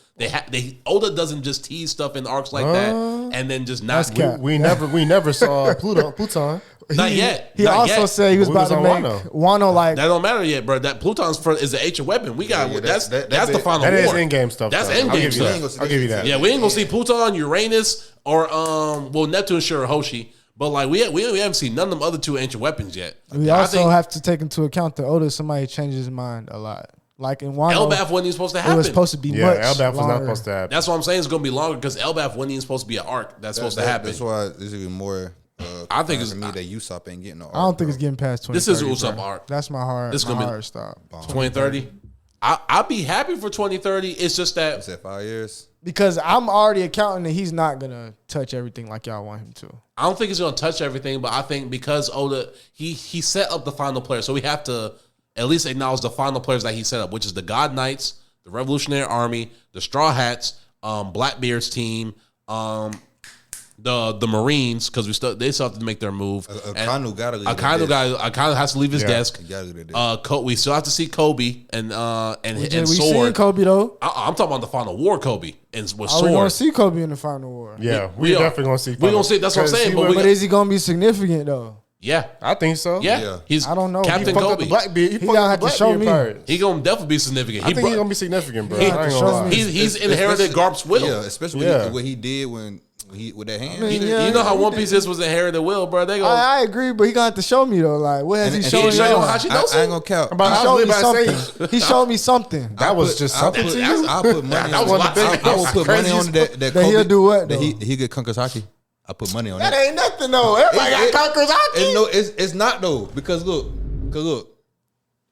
Oda doesn't just tease stuff in arcs like that and then just not. That's We never saw Pluton. Not yet. He Not also yet. said he was We about was to on make Wano. Wano like That don't matter yet, bro. That Pluton's is the ancient weapon. We got that's the final That is war. in-game stuff. That's though. in-game I'll give you stuff. that. I'll give you that. Yeah, we ain't gonna see Pluton, Uranus, or Neptune, sure, Hoshi. But like we haven't seen none of them other 2 ancient weapons yet. we I also think have to take into account that Oda somebody changes his mind a lot. Like in Wano, Elbaf wasn't even supposed to it happen. was supposed to be Yeah, much Elbaf was not longer. supposed to happen. That's what I'm saying. It's gonna be longer because Elbaf wasn't even supposed to be an arc. That's supposed to happen. That's why there's even more. I think it's for me that Usopp ain't getting no. I don't think it's getting past 20. This is Usopp arc. That's my hard. This is my gonna be- hard stop. 2030. I'd be happy for 2030. It's just that Is that 5 years? Because I'm already accounting that he's not gonna touch everything like y'all want him to. I don't think he's going to touch everything, but I think because Oda, he set up the final players, so we have to at least acknowledge the final players that he set up, which is the God Knights, the Revolutionary Army, the Straw Hats, Blackbeard's team, the Marines, because they still have to make their move. Akainu gotta leave. Akainu has to leave his desk. He gotta leave that desk. We still have to see Koby and We Sword. seen Kobe though. I'm talking about the final war, Koby, and with Are we gonna Sword. see Kobe in the final war? Yeah, We we are. definitely gonna see. We gonna see. That's what I'm Because saying. he But went- But is he gonna be significant though? Yeah, I think so. yeah. He's I don't know. Captain He Fucked up the Koby. Blackbeard. He He fucked gonna up have the to show Blackbeard me. part. He gonna definitely be significant. I think he's gonna be significant, bro. He I have ain't to gonna show lie. me. He's inherited Garp's will. Yeah, especially Yeah. what he did when he with that hand. mean, You yeah, know how he One did. Piece is was inherited will, bro. They go. I agree, but he gonna have to show me though. Like, what has he shown he show you you? how she I knows ain't it? gonna count. About He I showed was me about to say, something. He showed me something that was just something to you. I put money. That was on one of the I will put money on that. That he'll do what, That though? he get Conquer's Haki. I put money on That that. ain't nothing though. Everybody got Conqueror's Haki. No, it's not though because look,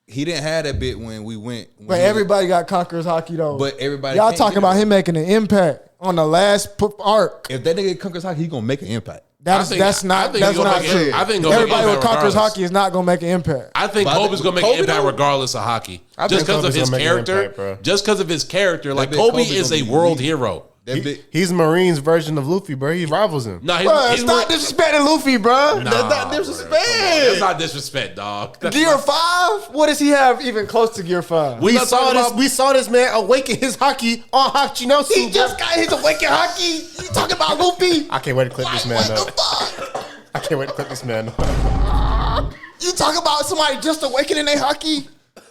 he didn't have that bit when we went. But everybody got Conqueror's Haki though. But everybody y'all can't talking get about it. him making an impact on the last arc. If that nigga get Conquer's Haki, he gonna make an impact. That's I think that's he not gonna not make true. it- I think he'll make Everybody with impact Conqueror's regardless. Haki is not gonna make an impact. I think But I Kobe's think- gonna make an Kobe, impact though? regardless of hockey. I Just think because of Kobe's his gonna make an character. impact, bro. Just because of his character. Like bit Kobe Kobe's is a gonna be world elite. hero. That bit. He's Marine's version of Luffy, bro. He rivals him. No, Bruh, stop disrespecting Luffy, bro. Nah, That's not bro. disrespect. That's not disrespect, dog. That's Gear not- 5? What does he have even close to Gear 5? We not talking about- We saw this man awaken his hockey on Hachinosu. He just got his awakened Haki. You talking about Luffy? I can't wait to clip this man What up. the fuck? I can't wait to clip this man up. You talking about somebody just awakening their Haki?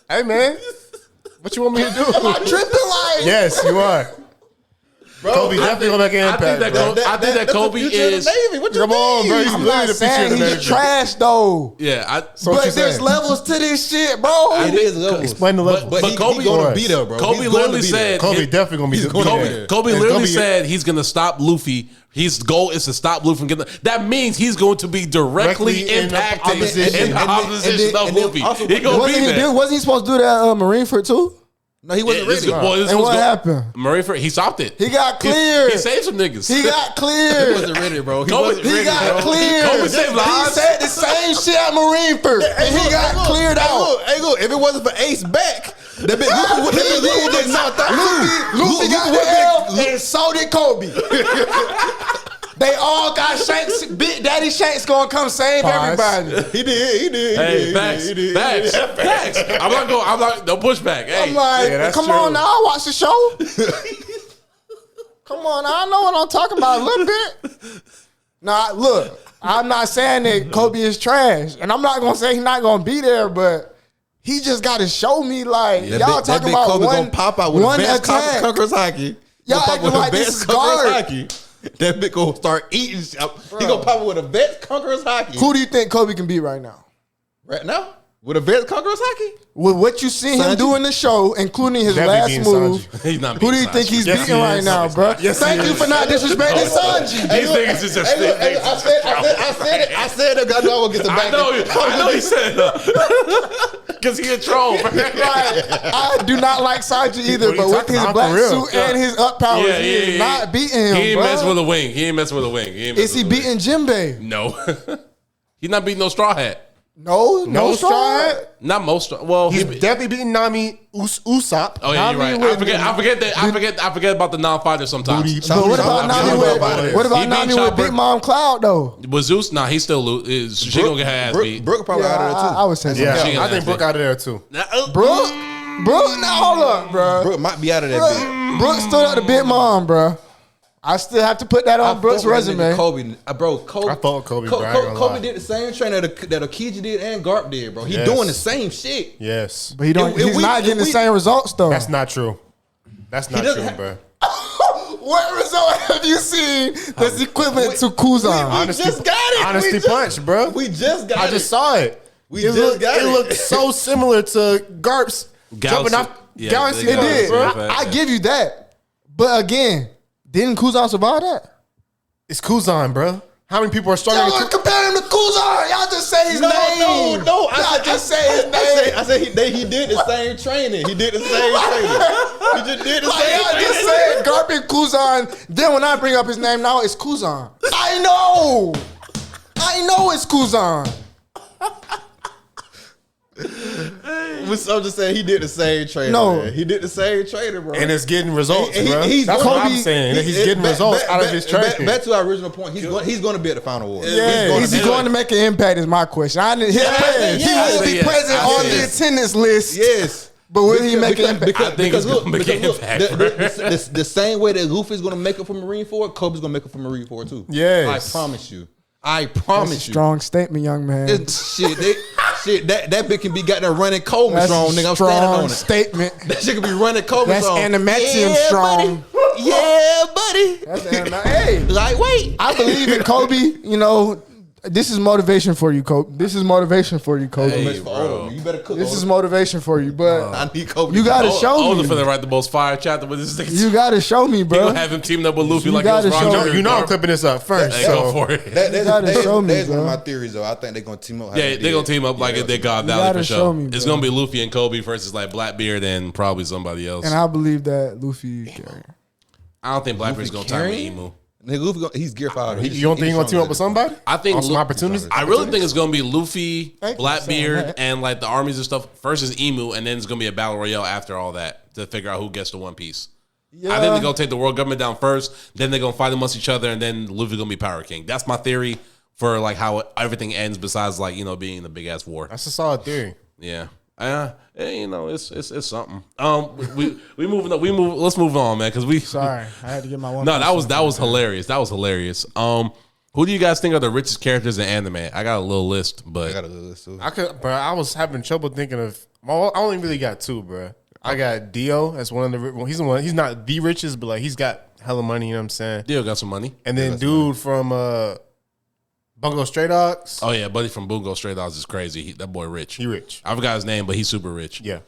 Hey man, what you want me to do? Am I tripping like? Yes, you are. Kobe definitely gonna make an I think impact, that bro. I think that Kobe is. What you Come on, bro. He's I'm literally not the future of saying the he's Navy. trash though. Yeah, So what But you there's saying? levels to this shit, bro. It is levels. Explain the level. But But he Kobe gonna was. be there, bro. Kobe He's gonna literally be there. said. Kobe definitely gonna be He's the gonna Kobe. be there. Kobe It's literally gonna be- said he's going to stop Luffy. His goal is to stop Luffy from getting. That means he's going to be directly Directly in the impacted opposition. in the And then- opposition and of then Luffy. also- He gonna be Wasn't he, there. wasn't he supposed to do that Marineford too? No, he wasn't It's- ready. well, this And was what go- happened? Marineford, he stopped it. He got cleared. He saved some niggas. He got He cleared. wasn't ready, bro. He Kobe- wasn't He ready, got bro. cleared. Kobe saved He lives. said the same shit at Marineford, and he got cleared out. Hey, look, if it wasn't for Ace back, that bitch Luffy would have been knocked out. Luffy got the L, and so did Kobe. They all got Shanks. Big Daddy Shanks gonna come save Pause. everybody. He did. Hey, facts. I'm not going. No pushback. Hey, I'm like, Yeah, that's come true. on now, I'll watch the show. Come on, I know what I'm talking about a little bit. Nah, look, I'm not saying that Kobe is trash, and I'm not gonna say he's not gonna be there, but he just got to show me like y'all talking about Kobe one gonna pop out with one the best attack. Conquerors hockey. Y'all Gonna pop acting with the like this best is Conquerors guard. hockey. That bitch gonna start eating. He gonna pop out with the best Conquerors hockey. Who do you think Kobe can beat right now? Right now? With the best Conquerors hockey? With what you seen him Sanji? do in the show, including his Definitely last beating move, Sanji. He's not who do beating you think Sanji. he's Yes, beating he right is. now, bro? Yes, Thank he you is. for not disrespecting Sanji. He thinks it's just I said it. I know I will get the back. I know you said that. Because he a troll, bro. Right. I do not like Sanji either, What are but you with talking his about, black for real? suit and his up powers, Yeah, he is not beating him, He ain't bro. messing with a wing. He ain't messing with a wing. Is he beating Jinbei? No. He's not beating no straw hat. No straw hat? Not most straw. Well, He's he, definitely beating Nami Usopp. oh yeah, you're Nami right. with- I forget about the non-fighter sometimes. Booty But what about Chopper. Nami with, what He about beat Nami with Chopper. Big Mom Cloud though? With Zeus, nah, he still lose. She gonna get her ass beat. Brooke probably out of there too. I would say so. Yeah, She I gonna think have Brooke to. out of there too. Brooke, now hold up, bro. Brooke might be out of that bitch. Brooke stood up to Big Mom, bro. I still have to put that on Brooke's resume. Kobe, bro. Kobe, I thought Kobe, bro, I ain't gonna Kobe lie. did the same training that Akiji did and Garp did, bro. He Yes. doing the same shit. Yes. But he's we- not getting the we- same results though. That's not true. That's not doesn't true, have- bro. What result have you seen that's equivalent to Kuzan? Honesty- just got it. Honesty We just- punch, bro. We just got I it. just saw it. We it just looked, got it. looked so similar to Garp's jumping off Yeah, Galaxy. they It got did. it. I give you that. But again, didn't Kuzan survive that? It's Kuzan, bro. How many people are struggling? Y'all compare him to Kuzan. Y'all just say his name. No. Y'all just say his name. I said he did the same training. He did the same training. He just did the Like same y'all just training. said Garp and Kuzan. Then when I bring up his name now, it's Kuzan. I know it's Kuzan. I'm just saying he did the same training. No. man. He did the same training, bro. and it's getting results, He- bro. he's That's going- what I'm Kobe- saying. He's getting results out of his training. Back to our original point. He's going to be at the final award. Yeah, is he going to make an impact? Is my question. I didn't. He will be Yes. present on the attendance list. Yes. But will he make an impact? I think he's gonna make an impact, bro. The same way that Luffy's going to make up for Marineford, Kobe's going to make up for Marineford too. Yes. I promise you. I That's a promise you. strong statement, young man. That bit can be goddamn running Kobe That's strong, a nigga. I'm standing strong on it. statement. That shit could be running Kobe That's strong. animaxium strong. Buddy. Yeah, buddy. That's hey, Lightweight. I believe in Kobe. You know, this is motivation for you, Kobe. This is motivation for you, Kobe. Hey, For bro. Oda. You better cook. This Oda. is motivation for you, but I need Kobe. you gotta show Older me. finna write the most fire chapter with this nigga. You gotta show me, He bro. gonna have him teaming up with Luffy You like it was gotta show Roger. me. and You know I'm Garp. clipping this up first. Hey, go So for it. gotta show me, That's one of bro. my theories, though. I think they're gonna team up. Yeah, they're gonna team up like they God You Valley gotta for show sure. me, It's bro. gonna be Luffy and Kobe versus like Blackbeard and probably somebody else. And I believe that Luffy carry. I don't think Blackbeard's gonna tie with Emu. Nigga, Luffy, he's gear 5. you don't think he's gonna team up with somebody? I think On some opportunities? I really think it's gonna be Luffy, Thank you for saying Blackbeard, that. and like the armies and stuff. First is Emu, and then it's gonna be a battle royale after all that to figure out who gets the One Piece. I think they're gonna take the world government down first, then they're gonna fight amongst each other, and then Luffy's gonna be Power King. That's my theory for like how everything ends. Besides like being the big ass war. That's a solid theory. Yeah. It's something. We moving up. Let's move on, man. Because we Sorry, I had to get my one. No, that was hilarious. That was hilarious. Who do you guys think are the richest characters in anime? I got a little list, but I got a list too. Bro, I was having trouble thinking of. Well, I only really got two, bro. I got Dio as one of the. Well, he's not the richest, but like he's got hella money. You know what I'm saying? Dio got some money. And then dude from Bungo Stray Dogs. Oh yeah, buddy from Bungo Stray Dogs is crazy. That boy rich. He rich. I forgot his name, but he's super rich. Yeah.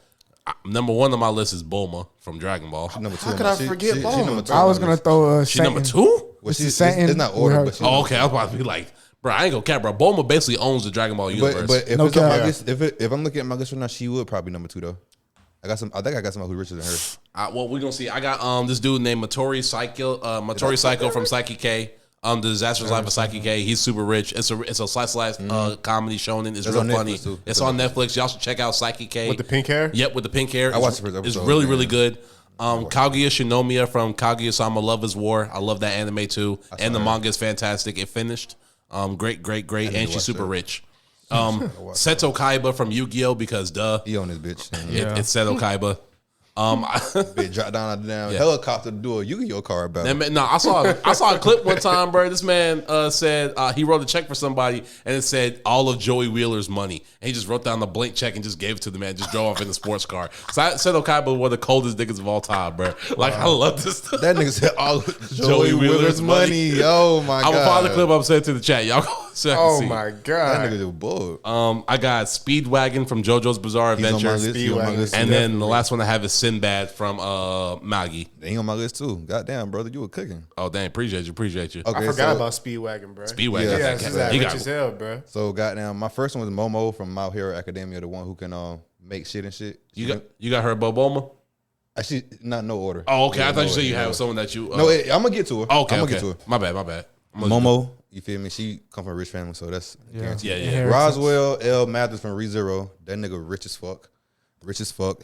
Number one on my list is Bulma from Dragon Ball. Number two. How could I forget Bulma? number two I on was my gonna list. throw She number two? Well, This she's- is Satan it's not with order, her- but she, Oh, okay. I was about to be like, bro, I ain't gonna cap, bro. Bulma basically owns the Dragon Ball universe. but if No it's on my cap. list, if I'm looking at my list right now, she would probably number two though. I think I got somebody who's richer than her. Well, we're gonna see. I got this dude named Matori Psycho from Psyche K. The Disastrous Life of Psyche K. He's super rich. It's a slice comedy shonen. It's That's real on funny. Netflix, too. It's on Netflix. Y'all should check out Psyche K With the pink hair? Yep, with the pink hair. I watched the first episode. It's really man. really good. Kaguya Shinomiya from Kaguya-sama Lovers War. I love that anime too, and the manga is fantastic. It finished. Great, and she's watch super that. rich. Seto Kaiba from Yu-Gi-Oh because duh. He on this bitch. It's Seto Kaiba. Bitch dropped down out the damn helicopter to do a Yu-Gi-Oh card battle. I saw a clip one time, bro. This man said he wrote a check for somebody, and it said all of Joey Wheeler's money, and he just wrote down the blank check and just gave it to the man. Just drove off in the sports car. So I said, Okaiba was one of the coldest niggas of all time, bro. Like I love this stuff. That nigga said all of Joey Wheeler's money. Oh my god! I'm gonna find the clip. I'm saying to the chat, y'all. So Oh my god! That nigga just bored. I got Speedwagon from JoJo's Bizarre He's on Adventure, my list. He's on my list. and then the last one I have is Sinbad from Maggie. He on my list too. Goddamn, brother, you were cooking. Oh dang, appreciate you. Okay, I forgot about Speedwagon, bro. Speedwagon. Yeah, got this that is cat. that He rich got as hell, bro. So goddamn, my first one was Momo from My Hero Academia, the one who can make shit and shit. you got her Boboma. Actually, not no order. Oh, okay. Yeah, I thought you said order, you no have order. someone that you. No, I'm gonna get to her. Okay, I'm gonna okay. get to her. My bad. Momo, you feel me? She come from a rich family, so that's guaranteed. Yeah. Inheritance. Roswell L. Mathers from ReZero. That nigga rich as fuck.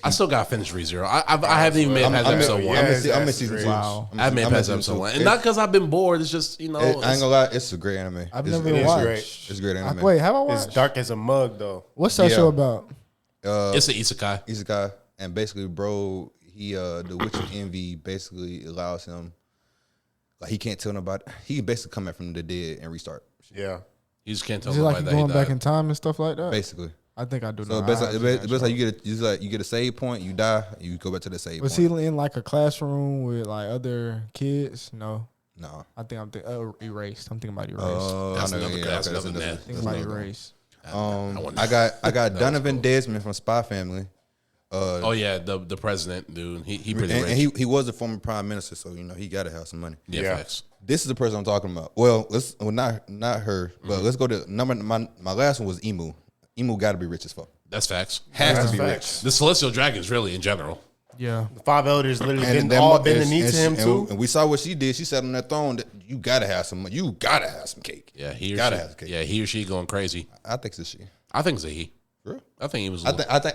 I still got to finish ReZero. I haven't even made it past episode one. I'm Yeah, in season that's 2. I haven't made it past episode one, and not because I've been bored. It's just I ain't gonna lie, it's a great anime. I've It's- never it is watched. great. It's a great anime. Wait, have I It's watched? dark as a mug, though. What's that Yeah. show about? it's an isekai. Isekai, and basically, bro, he the Witch of Envy basically allows him, like he can't tell nobody. He can basically come back from the dead and restart. Yeah. You just can't tell Is it like nobody you that he going back died. in time and stuff like that? Basically, I think I do so know. basically, you get a save point, you die, you go back to the save Was he point. in like a classroom with like other kids? No, No, I think I'm erased. I'm thinking about erased. That's I know, another- yeah, that's okay, another net. I think about erased. I got Donovan Desmond from Spy Family. Oh yeah, the president dude. He pretty And rich. he was a former prime minister, so he got to have some money. Yeah, facts. This is the person I'm talking about. Well, not her, but let's go to my last one was Emu. Emu got to be rich as fuck. That's facts. Has to be facts. The Celestial Dragons, really, in general. Yeah, The 5 elders literally And all bend the knee to him, too. And we saw what she did. She sat on that throne. You gotta have some. You gotta have some cake. Yeah, he or Gotta she. have cake. Yeah, he or she going crazy. I think it's a she. I think it's a he. Real? I think he was. I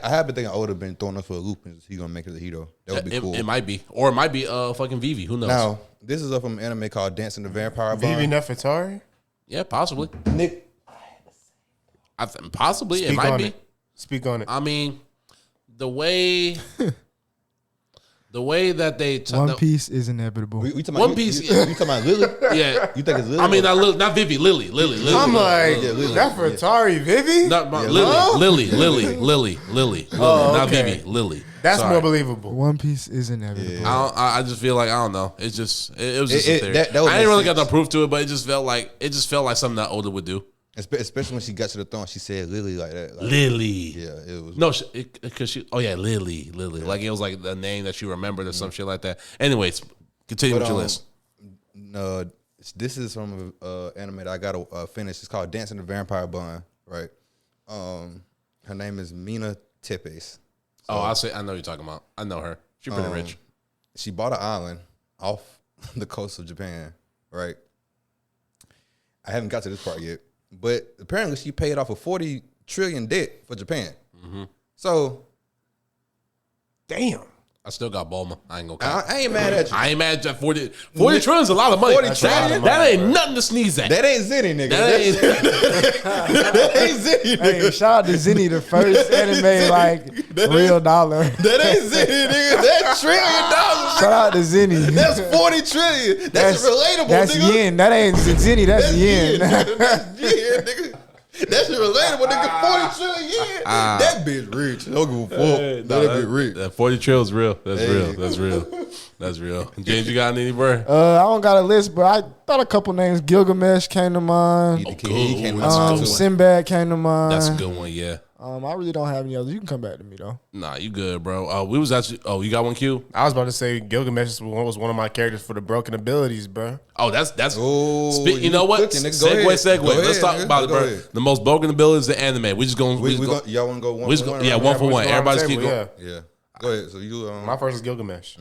have been thinking I would have been throwing us for a loop and he gonna make it a hero. That would be cool. It might be, or it might be fucking Vivi. Who knows? Now this is from an anime called Dancing the Vampire. Vivi Bond. Nefertari? Yeah, possibly. Nick. Possibly it Speak might on be. it. Speak on it. I mean, the way that they One Piece is inevitable. We talking One about, Piece, You talking about Lily? yeah. You think it's Lily? I mean, not Vivi, Lily. I'm like, Lily. Nefertari, Vivi? Not Yeah, Lily, not okay. Vivi, Lily. That's Sorry. more believable. One Piece is inevitable. I just feel like I don't know. It's just it was just a theory. that would I didn't make really get sense. no proof to it, but it just felt like something that Oda would do. Especially when she got to the throne, she said Lily like that. Like, Lily. yeah, it was. No, because she. Oh yeah, Lily. Like it was like the name that she remembered or some shit like that. Anyways, continue with your list. No, this is from anime that I gotta finish. It's called Dancing the Vampire Bond. Right. Her name is Mina Tepes. Oh, I know what you're talking about. I know her. She's pretty rich. She bought an island off the coast of Japan. Right. I haven't got to this part yet, but apparently she paid off a 40 trillion debt for Japan. So Damn. I still got Bulma. I ain't gonna count. I ain't mad at you. I ain't mad at 40 trillion is a lot of money. 40 trillion? That ain't nothing to sneeze at. That ain't Zenny, nigga. That ain't. That ain't Zenny, nigga. Hey, shout out to Zenny, the first anime like real dollar. That ain't Zenny, nigga. That's $1 trillion. Shout out to Zenny. That's 40 trillion. That's relatable, That's nigga. yen. That ain't Zenny. That's yen. Nigga. That's yen, nigga. That shit relatable, nigga. 40 trillion yen. That bitch rich. Don't give a fuck. That bitch rich. That 40 trill is real. That's real. That's real. That's real. James, you got any, bro? I don't got a list, but I thought a couple names. Gilgamesh came to mind. Oh, He came that's out a good one. Sinbad came to mind. That's a good one, yeah. I really don't have any others. You can come back to me though. Nah, you good, bro. We was actually. Oh, you got one, Q? I was about to say Gilgamesh was one of my characters for the broken abilities, bro. Oh, that's. Oh, You know what? cooking, nigga. Go ahead. Segue. Go Let's ahead, talk nigga. about it, Go bro. ahead. The most broken ability is the anime. We just going. Y'all want to go one we for just one? go, yeah, right? one for one. We're just Everybody's going keep around going. the table, Yeah. Go ahead. So you My first is Gilgamesh.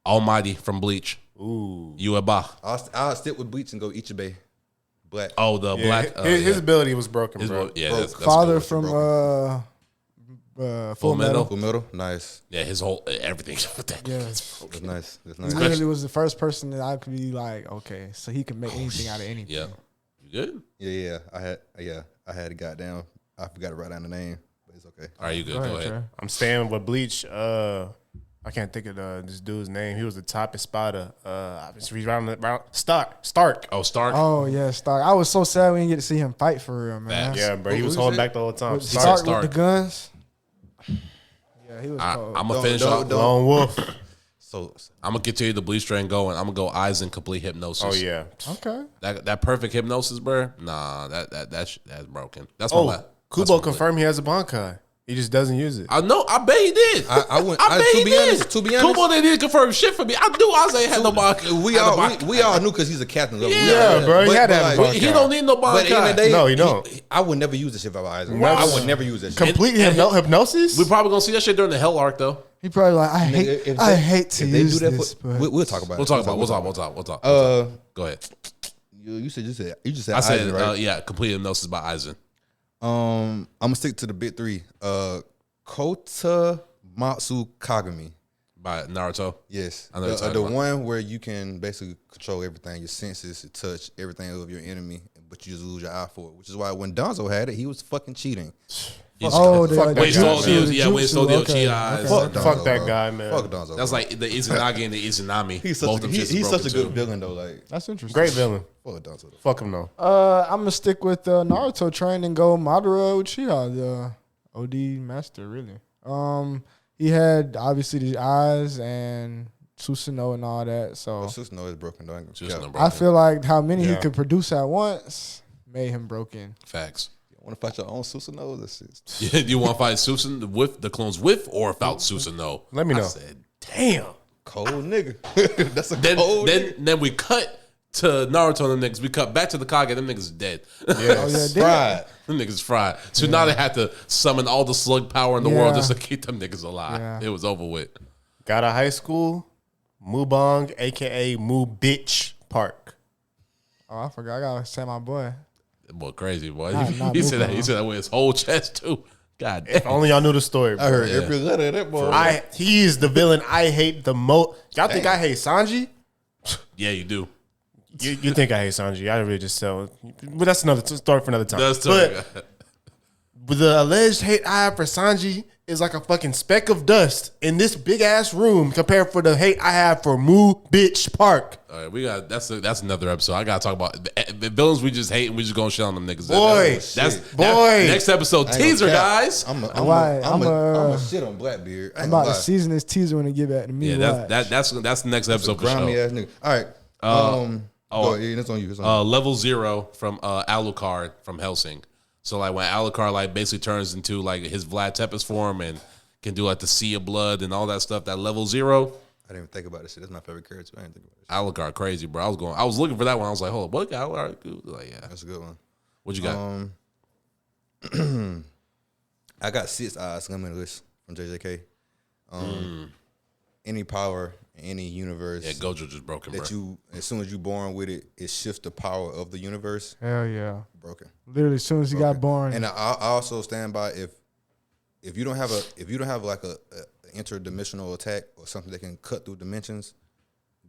Almighty from Bleach. Ooh. Ueba. I'll stick with Bleach and go Ichibe. Black. Oh, the Yeah, black. his ability was broken, His- bro. yeah, Bro, that's Father good. from Full Metal. Full Metal. Nice. Yeah, his whole everything. with that. Yeah, That's nice. That's he nice. literally was the first person that I could be like, okay, so he can make anything out of anything. Yeah. You good? Yeah. I had it goddamn. I forgot to write down the name, but it's okay. All right, you good? Go Go ahead, ahead. Trey. I'm staying with Bleach. I can't think of this dude's name. He was the top spotter. He's round Stark. Oh, Stark. Oh yeah, Stark. I was so sad we didn't get to see him fight for real, man. Facts. Yeah, bro. He Who was was holding it? back the whole time. With Stark. Stark with the guns. Yeah, he was cold. I'm gonna finish off. Lone Wolf. So I'm gonna continue the bleach train going. I'm gonna go Eisen complete hypnosis. Oh yeah. Okay. That perfect hypnosis, bro. Nah, that's broken. That's my Oh, last. Kubo confirmed he has a Bankai. He just doesn't use it. I know. I bet he did. I bet he did. to be honest, Kubo didn't confirm shit for me. I knew Isaiah had no Bankai. we all knew because he's a captain. Level. Yeah, bro, he had to have a He don't need no But at the end of the Bankai. day, No, he don't. I would never use this shit if I was Isaac. Wow. I would never use that shit. Complete hypnosis? We probably gonna see that shit during the Hell arc though. He probably like, I hate to if they use do that this, but we'll talk about it. We'll talk. Go ahead. You just said I said Isaac, right? yeah, complete hypnosis by Eisen. I'm gonna stick to the big three. Kota Matsu Kagami. By Naruto. Yes, I know what you're the talking about. one where you can basically control everything, your senses, your touch, everything of your enemy, but you just lose your eye for it. Which is why when Danzo had it, he was fucking cheating. oh, the Fuck that Wait, guy, so man. yeah, wait, so the okay. Uchiha. Fuck that guy, man. Fuck Danzo. That's like the Izanagi and the Izanami. he's Both such, them a, shits he's is such a broken, good villain though. Like that's interesting. Great villain. fuck Danzo. Though. Fuck him though. I'm gonna stick with Naruto train and go Madara Uchiha, the OD master, really. He had obviously the eyes and Susanoo and all that. So Susanoo is broken. Though. I ain't gonna Susanoo cap. broken. I feel like how many he Yeah. could produce at once made him broken. Facts. You want to fight your own Susanoo? That shit. You want to fight Susan with the clones with or without Susanoo? Let me know. I said, Damn. Cold nigga. That's a then cold. nigga. then we cut to Naruto and them niggas. We cut back to the Kage. Them niggas dead. Oh yeah, damn. Fried. Them niggas fried. So now they had to summon all the slug power in the world Yeah. just to keep them niggas alive. Yeah. It was over with. Got a high school, Mubong, aka Mu Bitch Park. Oh, I forgot. I gotta say my boy. That boy crazy, boy. Not He said that. Mukong. He said that with his whole chest too. God damn. If only y'all knew the story. Bro. I heard every letter of that boy. He is the villain I hate the most. Y'all think I hate Sanji? Yeah, you do. You think I hate Sanji? I really just tell. But that's another story for another time. That's But the alleged hate I have for Sanji is like a fucking speck of dust in this big ass room compared for the hate I have for Mu Bitch Park. All right, we got that's another episode. I gotta talk about the villains we just hate and we just gonna shit on them niggas. Boy, That's next episode I ain't gonna teaser, cap. guys. I'm Why? I'm a shit on Blackbeard. I I'm ain't about gonna to lie. season this teaser when it get back to me. Yeah, Watch. that's the next episode for Grimy sure. ass nigga. All right. Go ahead. That's on you. That's on you. Level 0 from Alucard from Hellsing. So like when Alucard like basically turns into like his Vlad Tepes form and can do like the Sea of Blood and all that stuff. That level 0, I didn't even think about this shit. That's my favorite character. I didn't think about this. Alucard crazy, bro. I was looking for that one. I was like, hold up, what guy? Like, yeah. That's a good one. What you got? I got 6 eyes coming to this from JJK. Any power, any universe Yeah, Gojo just broken, bro. that you, as soon as you're born with it, it shifts the power of the universe. Hell yeah. Broken. Literally, as soon as he got born. And I also stand by if you don't have like a interdimensional attack or something that can cut through dimensions,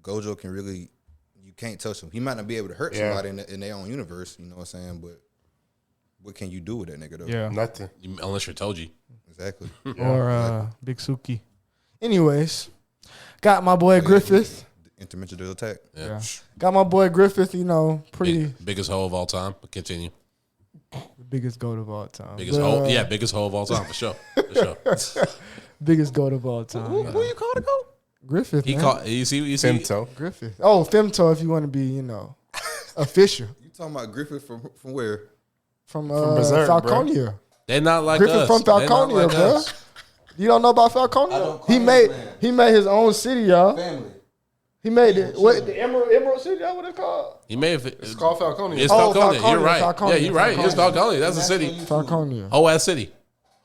Gojo can really, you can't touch him. He might not be able to hurt somebody in their own universe, you know what I'm saying? But what can you do with that nigga though? yeah. Nothing. Unless you're Toji. Exactly. Or Big Suki. Anyways, got my boy Griffith. Interdimensional attack. Yeah. Got my boy Griffith, you know, pretty Biggest hoe of all time. But continue. the biggest goat of all time. Biggest hoe. Yeah, biggest hoe of all time for sure. For sure. Biggest goat of all time. Who you call the goat? Griffith, He man. caught. You see. Femto. Griffith. Oh, Femto, if you want to be, you know, official. You talking about Griffith from where? From Berserk, bro. Falconia. They're not like Griffith us. from They're not Falconia, like bro. us. You don't know about Falconia? He made his own city, y'all. Family. He made it. What the Emerald City? That's what it's called. He may have. It's called Falconia. It's Oh, Falconia. Falconia, You're right. Falconia, Yeah, you're right. It's Falconia. Falconia. That's a city. Falconia. Whole ass city.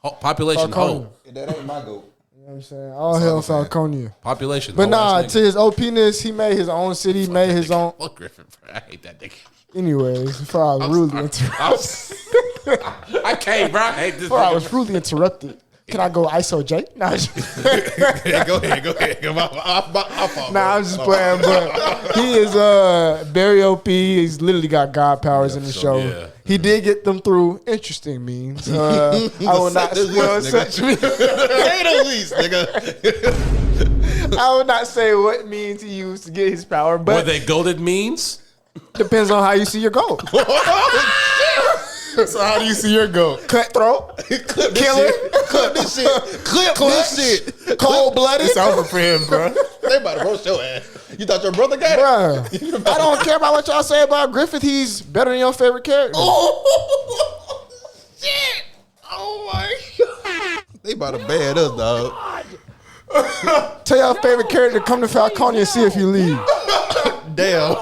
Population. Falconia. Whole. That ain't my goat. You know what I'm saying? All hell Falconia. Population. But whole nah, ass to nigga. his OPness, he made his own city, made his own. Fuck Griffin, bro. I hate that nigga. Anyways, before I was rudely interrupted. I can't, bro. I hate this Before I nigga. was rudely interrupted Can I go ISO J? Nah, Go ahead. I'm just playing, but he is very OP. He's literally got God powers in the show. yeah. He did get them through interesting means. I will not spoil such means. Say the least, nigga. I will not say what means he used to get his power, Were but they goaded means? depends on how you see your goal. So how do you see your goat? Cutthroat, killer, Clip this shit. Clip this shit. cold blooded. It's over for him, bro. They about to roast your ass. You thought your brother got it? Bruh, I don't care about what y'all say about Griffith. He's better than your favorite character. Oh, shit. Oh, my God. They about to ban us, dog. Tell your favorite character to come to Falconia and see if you leave. Damn.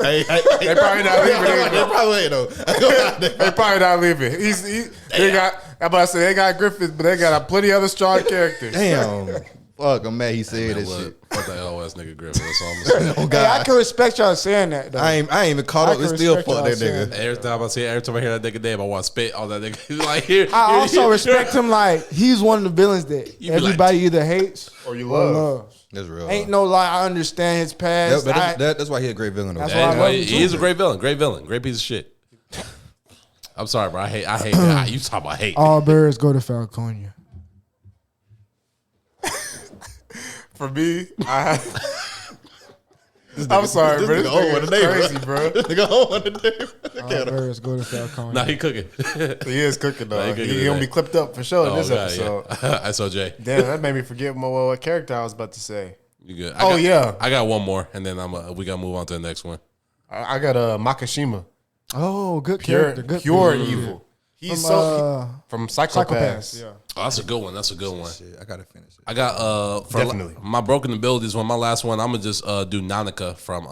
Hey, They probably not leaving. They probably ain't, though. They probably not leaving. They got. I'm about to say they got Griffith, but they got plenty other strong characters. Damn. Fuck, I'm mad he said that shit. Fuck that LOS nigga Griffin. That's all I'm saying. Oh, Hey, I God. can respect y'all saying that though. I ain't even caught I up. can It's still respect fuck y'all that saying nigga. Every time I hear that nigga name, I want to spit on that nigga. Like here. I also respect him. Like he's one of the villains that You be like- everybody either hates Or you or love. loves. That's real. Ain't no lie. I understand his past. That's why he a great villain. That's though. why I love him He is too. a great villain. Great piece of shit. I'm sorry, bro. I hate that. You talking about hate. All birds go to Falconia. For me, I'm sorry, this bro. nigga old This with nigga a is neighbor. crazy, bro. This nigga home on the day. All birds go to Falconia. Nah, he cooking. He is cooking though. Nah, he cooking He gonna today. be clipped up for sure in Oh, this God, episode. yeah. SOJ. Damn, that made me forget what character I was about to say. You good? Yeah, I got one more, and then we gotta move on to the next one. I got Makishima, Oh, good pure character. Good pure character. evil. He's From, from Psychopaths. Psychopaths. Yeah. Oh, that's a good one. That's a good one. Shit, I gotta finish it. I got Definitely. my broken abilities one. My last one. I'm gonna just do Nanika from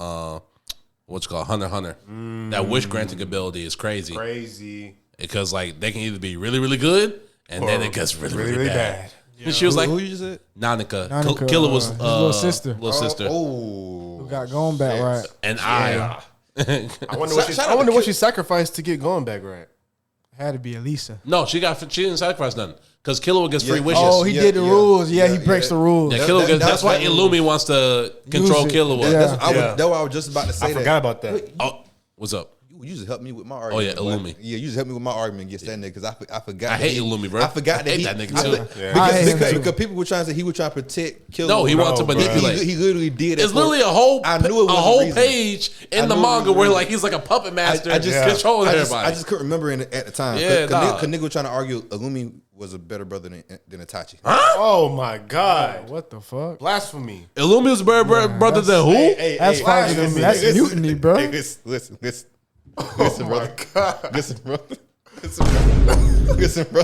what's it called Hunter x Hunter. That wish granting ability is crazy Crazy. because like they can either be really really good and then it gets really really, bad. And she was like Who you just said? Nanika. Nanika, Killer was his little sister. Little sister. Oh, Who got going back right? And I wonder what Shout out to what she sacrificed to get going back right. Had to be Elisa. she didn't sacrifice nothing because Killer gets free Yeah. wishes. Oh, he Yeah, did the yeah. rules. Yeah, he Yeah, breaks yeah. the rules. Yeah, Killer gets, that's why that- Illumi wants to control it. Killer. Yeah. That's Yeah. what I was just about to say. I forgot about that. Oh, what's up? You just helped me with my argument. yeah, Illumi. Yeah, you just helped me with my argument against that nigga because I forgot. I that hate Illumi, bro. I forgot I that hate he, that nigga too. Yeah. I hate him Because, too. because people were trying to say he was trying to protect Killer. No, he wanted to bro. manipulate. He literally did it. It's literally a whole I knew it was a a whole reason. page in I the knew it was manga a where reason. like he's like a puppet master I just controlling I everybody. just couldn't remember at the time. Yeah, dog. Cause nigga was trying to argue Illumi was a better brother than Itachi. Oh my god. What the fuck? Blasphemy. Illumi was better brother that's- than who? Hey, That's hey, fucking- listen, that's listen, mutiny, bro. Hey, listen, brother. God. Listen, brother. Listen, bro.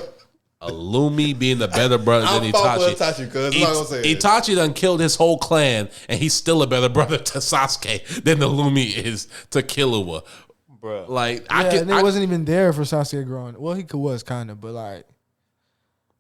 Illumi being the better brother than I fought for Itachi. Itachi, cuz. I'm not gonna say that. Itachi done killed his whole clan, and he's still a better brother to Sasuke than Illumi is to Killua. Bro. Like Yeah, and it wasn't even there for Sasuke growing. Well, he was kind of, but like,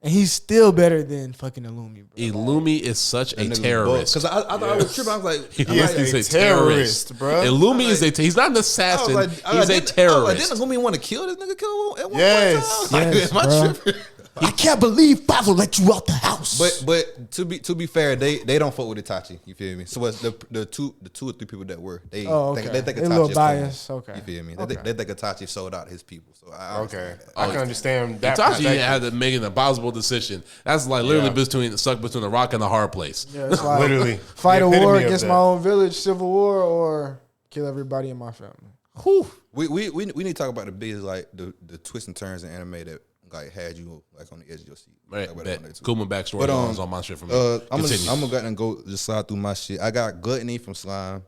and he's still better than fucking Illumi, bro. Illumi is such a That nigga was terrorist. Because I thought I was tripping. I was like, He is is a a terrorist, terrorist, bro. Illumi is he's not an assassin. He's a terrorist. Didn't Illumi want to kill this nigga? Kill him at one Yes. point in time? Yes, Am I bro. tripping? I can't believe Father let you out the house. But to be fair, they don't fuck with Itachi. You feel me? So it's the two or three people that were they okay. they think They Itachi a little is biased. cool. Okay. You feel me? Okay. They think Itachi sold out his people. So I Okay. understand that. I can understand that. Itachi perspective. had to make an impossible decision. That's like literally stuck between a rock and a hard place. Yeah, it's like Literally. fight The a war epitome of against that. my own village, civil war, or kill everybody in my family. Whew. We need to talk about the biggest like the twists and turns in anime that like had you like on the edge of your seat. Right, Talk about bet. that one day, too. Kuma backstory But, is on my shit for me. I'm Continue. gonna go ahead and go just slide through my shit. I got Gluttony from Slime.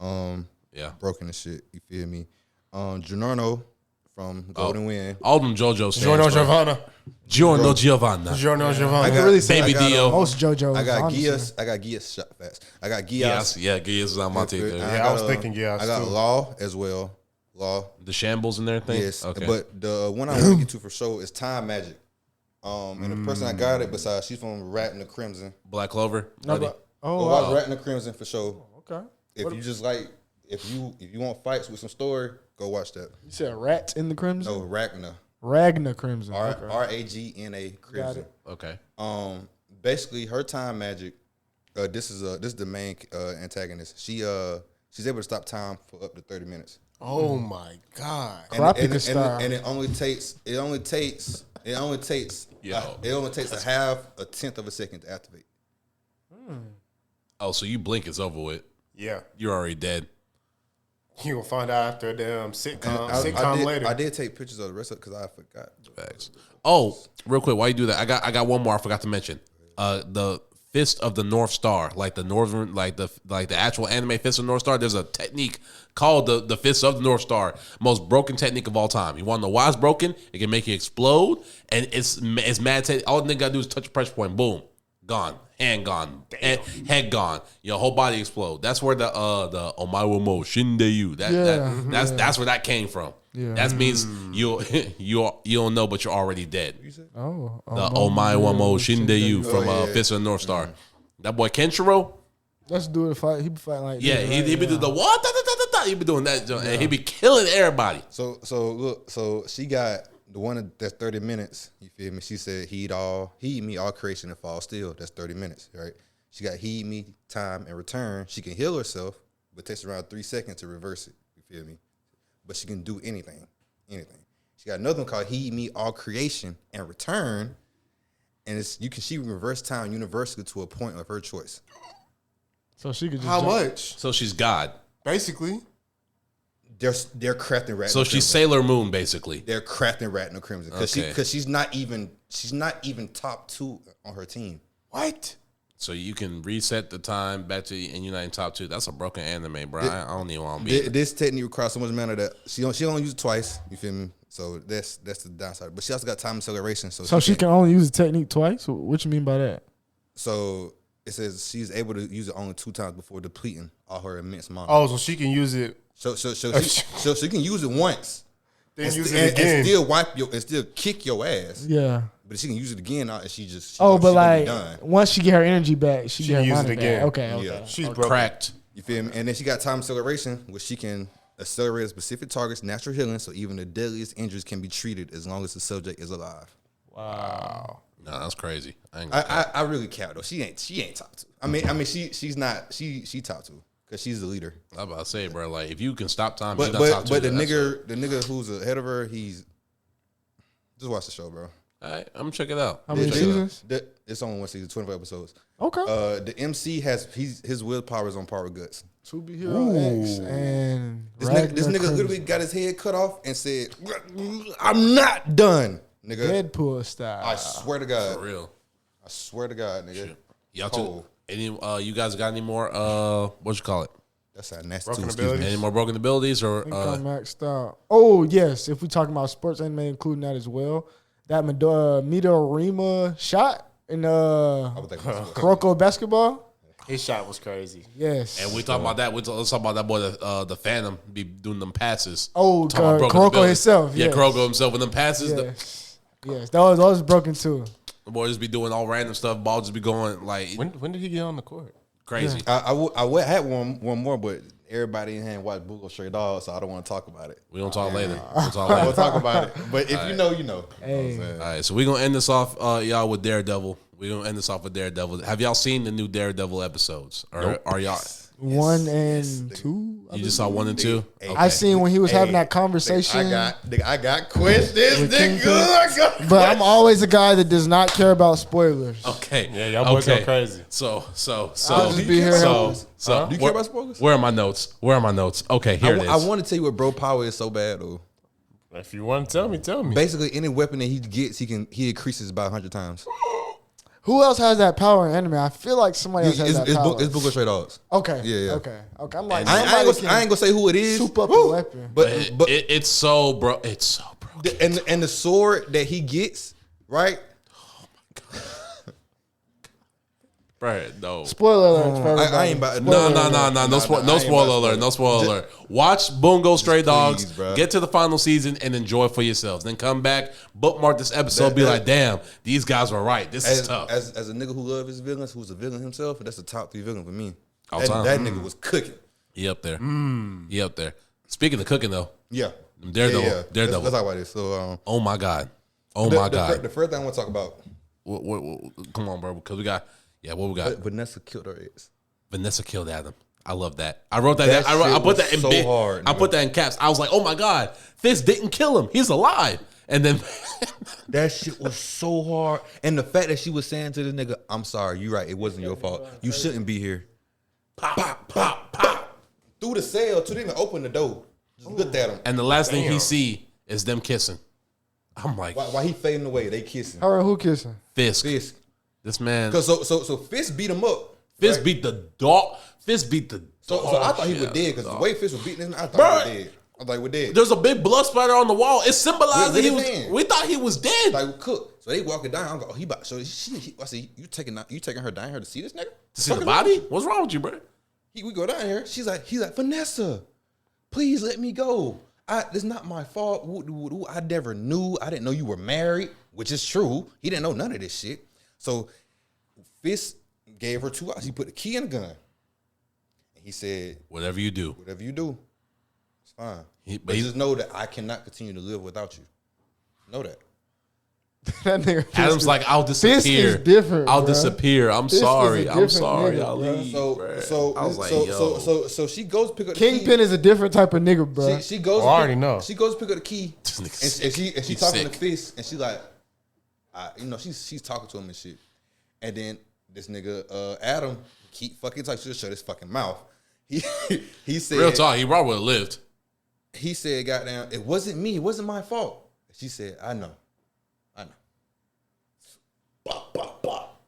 Yeah. Broken and shit. You feel me? Giorno from Golden Wind. All them JoJo stands. Giorno bro. Giovanna. Giorno Giovanna. Giorno I Giovanna. got really say Baby I got, Dio. Most JoJo's. I got honestly. Gias. I got Gias shot fast. I got Gias. Yes, yeah, Gias is on my team. And Yeah, I was thinking Gias, I got too. Law as well. Law. The shambles and everything. Yes. Okay. But the one I want to get to for sure is Time Magic. And the person I got it besides she's from Rat and the Crimson. Black Clover. No, buddy. but, Go oh, watch wow. Rat and the Crimson for sure. Okay. If you just like, if you want fights with some story, go watch that. You said rats in the crimson? No, Ragnar. Ragna Crimson. Ragna Crimson. Okay. Basically, her time magic. This is the main antagonist. She's able to stop time for up to 30 minutes. Oh my god! And it only takes a tenth of a second to activate. Oh, so you blink, it's over with. Yeah, You're already dead. you gonna find out after a damn sitcom later. I did take pictures of the rest of it because I forgot. Facts. Oh, real quick, while you do that, I got one more I forgot to mention. The Fist of the North Star, like the northern, like the actual anime Fist of the North Star. There's a technique called the Fist of the North Star, most broken technique of all time. You want to know why it's broken? It can make you explode, and it's mad. All the nigga gotta do is touch a pressure point, boom, gone, hand gone, head gone. Your whole body explode. That's where the Omae mo Shindeyu. That's where that came from. Yeah. That means you don't know, but you're already dead. Oh, The Omae mo Shindeyu from Fist of the North Star. That boy Kenshiro. let's do it. Fight. He be fighting like Yeah, this, he right? be doing the what? He be doing that, and he be killing everybody. So look, so she got the one that's 30 minutes. You feel me? She said heed me all creation and fall still. That's 30 minutes, right? She got heed me time and return. She can heal herself, but it takes around 3 seconds to reverse it. You feel me? But she can do anything. She got another one called heed me all creation and return, and she reverse time universally to a point of her choice. So she could just How jump. much? So she's God. Basically, They're crafting Rat. So she's Sailor Moon, basically. They're crafting Rat No Crimson because Okay. she's not even top 2 on her team. what? So you can reset the time back to and you're not in top 2. That's a broken anime, bro. I don't even want to be. This technique requires so much mana that she only use it twice. You feel me? So that's the downside. But she also got time acceleration. So she can only use the technique twice. What you mean by that? So it says she's able to use it only 2 times before depleting all her immense mana. Oh, so she can use it. So she can use it once. Then and, use st- it and- again. and still and still kick your ass. Yeah. But she can use it again, and she just But she gonna be like done. once she get her energy back, she get her use mana it again. back. Okay. Yeah. She's broken. Cracked. You feel me? And then she got time acceleration, which she can accelerate a specific target's natural healing, so even the deadliest injuries can be treated as long as the subject is alive. Wow. No, that's crazy. I ain't gonna I really count though. She ain't top 2. I mean she's not she top 2 because she's the leader. I'm about to say, bro, like if you can stop time, But you're not top 2. the nigga who's ahead of her, he's just watch the show, bro. All right, I'm gonna check it out. How many seasons? It's only one season, 25 episodes. Okay. The MC his willpower is on par with Guts. Superhero X and This Ragnar nigga Crimson. literally got his head cut off and said, "I'm not done, nigga." Deadpool style. I swear to God. For real. I swear to God, nigga. Y'all Cold. any you guys got any more what you call it? That's a nasty Broken too, excuse me. abilities? Any more broken abilities I or think I'm maxed out. Oh yes, if we talking about sports anime, including that as well. That Midorima shot in I would think that's what- Kuroko basketball. His shot was crazy. Yes. and we talk about that. Let's talk about that boy, the Phantom, be doing them passes. Oh, Talking about broken Kuroko abilities. himself. Yeah, Yes. Kuroko himself with them passes. Yes. That was broken too. The boy just be doing all random stuff. Ball just be going like When did he get on the court? crazy. I had one more, but everybody in here watched Boogle Stray Dogs, so I don't want to talk about it. We don't talk later. We'll talk I later. will talk about it. But if you know, you know. Hey. All right, so we're gonna end this off, y'all, with Daredevil. We're gonna end this off with Daredevil. Have y'all seen the new Daredevil episodes? Or are y'all? 1 and 2. You just saw 1 and 2? Hey, I seen when he was having that I conversation. got questions, With Kingpin. nigga. But I'm always a guy that does not care about spoilers. Okay. Yeah, y'all boys go crazy. So. I'll just be here. So. Do you care about spoilers? Where are my notes? Okay, here it is. I want to tell you what bro power is so bad though. If you want to tell me. Basically, any weapon that he gets, he increases by 100 times. Who else has that power in anime? I feel like somebody else has that power. It's Boogle Stray Dogs. Okay. Yeah. Okay. I'm like, I ain't gonna say who it is. soup up a weapon. But It's so bro. It's so bro. and the sword that he gets, right? Bro, no. Spoiler alert for everybody. I ain't about No, Nah, no spoiler alert. No spoiler alert. Watch Bungo Stray Dogs. please, bruh. Get to the final season and enjoy it for yourselves. Then come back, bookmark this episode. Be like, damn, these guys were right. This is tough. As a nigga who loves his villains, who's a villain himself, that's the top 3 villain for me. All That time. nigga was cooking. He up there. He up there. Speaking of cooking though, Yeah. Daredevil. Let's talk about this. So, oh my god. The first thing I want to talk about. Come on, bro, because we got. Yeah, what we got? Vanessa killed her ex. Vanessa killed Adam. I love that. I wrote that. I put that in so big. hard. I put that in caps. I was like, oh my god, Fist didn't kill him. He's alive. And then that shit was so hard. And the fact that she was saying to this nigga, I'm sorry, you're right. It wasn't your fault. You shouldn't be here. Pop, pop, pop. Through the cell, to didn't even open the door. Just looked at him. And the last thing he see is them kissing. I'm like, why he fading away? They kissing. All right, who kissing? Fisk. This man. Cause so Fist beat him up. Fist beat the dog. Fist beat the. So I thought he was dead because the way Fist was beating him, I thought he was dead. I was like, we're dead. There's a big blood splatter on the wall. It symbolized that he was. Hand? We thought he was dead. Like cook. So they walking down. I'm going, he about. So I see you taking her down here to see this nigga? To see the body? What's wrong with you, bro? We go down here. He's like, Vanessa, please let me go. It's not my fault. I never knew. I didn't know you were married, which is true. He didn't know none of this shit. So Fist gave her 2 hours. He put the key in the gun. And he said, whatever you do, it's fine. But just know that I cannot continue to live without you. Know that. That nigga Adam's like, I'll disappear. Fisk is different. I'll bro. disappear. I'm Fisk sorry. I'm sorry. Nigga, I'll leave. So she goes pick up the key. Kingpin is a different type of nigga, bro. She goes. I already know. She goes pick up the key, and she talking to Fist, and she like, she's talking to him and shit. And then this nigga Adam keep fucking talking. Should shut his fucking mouth. He said, real talk. He probably would have lived. He said, "Goddamn, it wasn't me. It wasn't my fault." She said, "I know." Bop, bop, bop.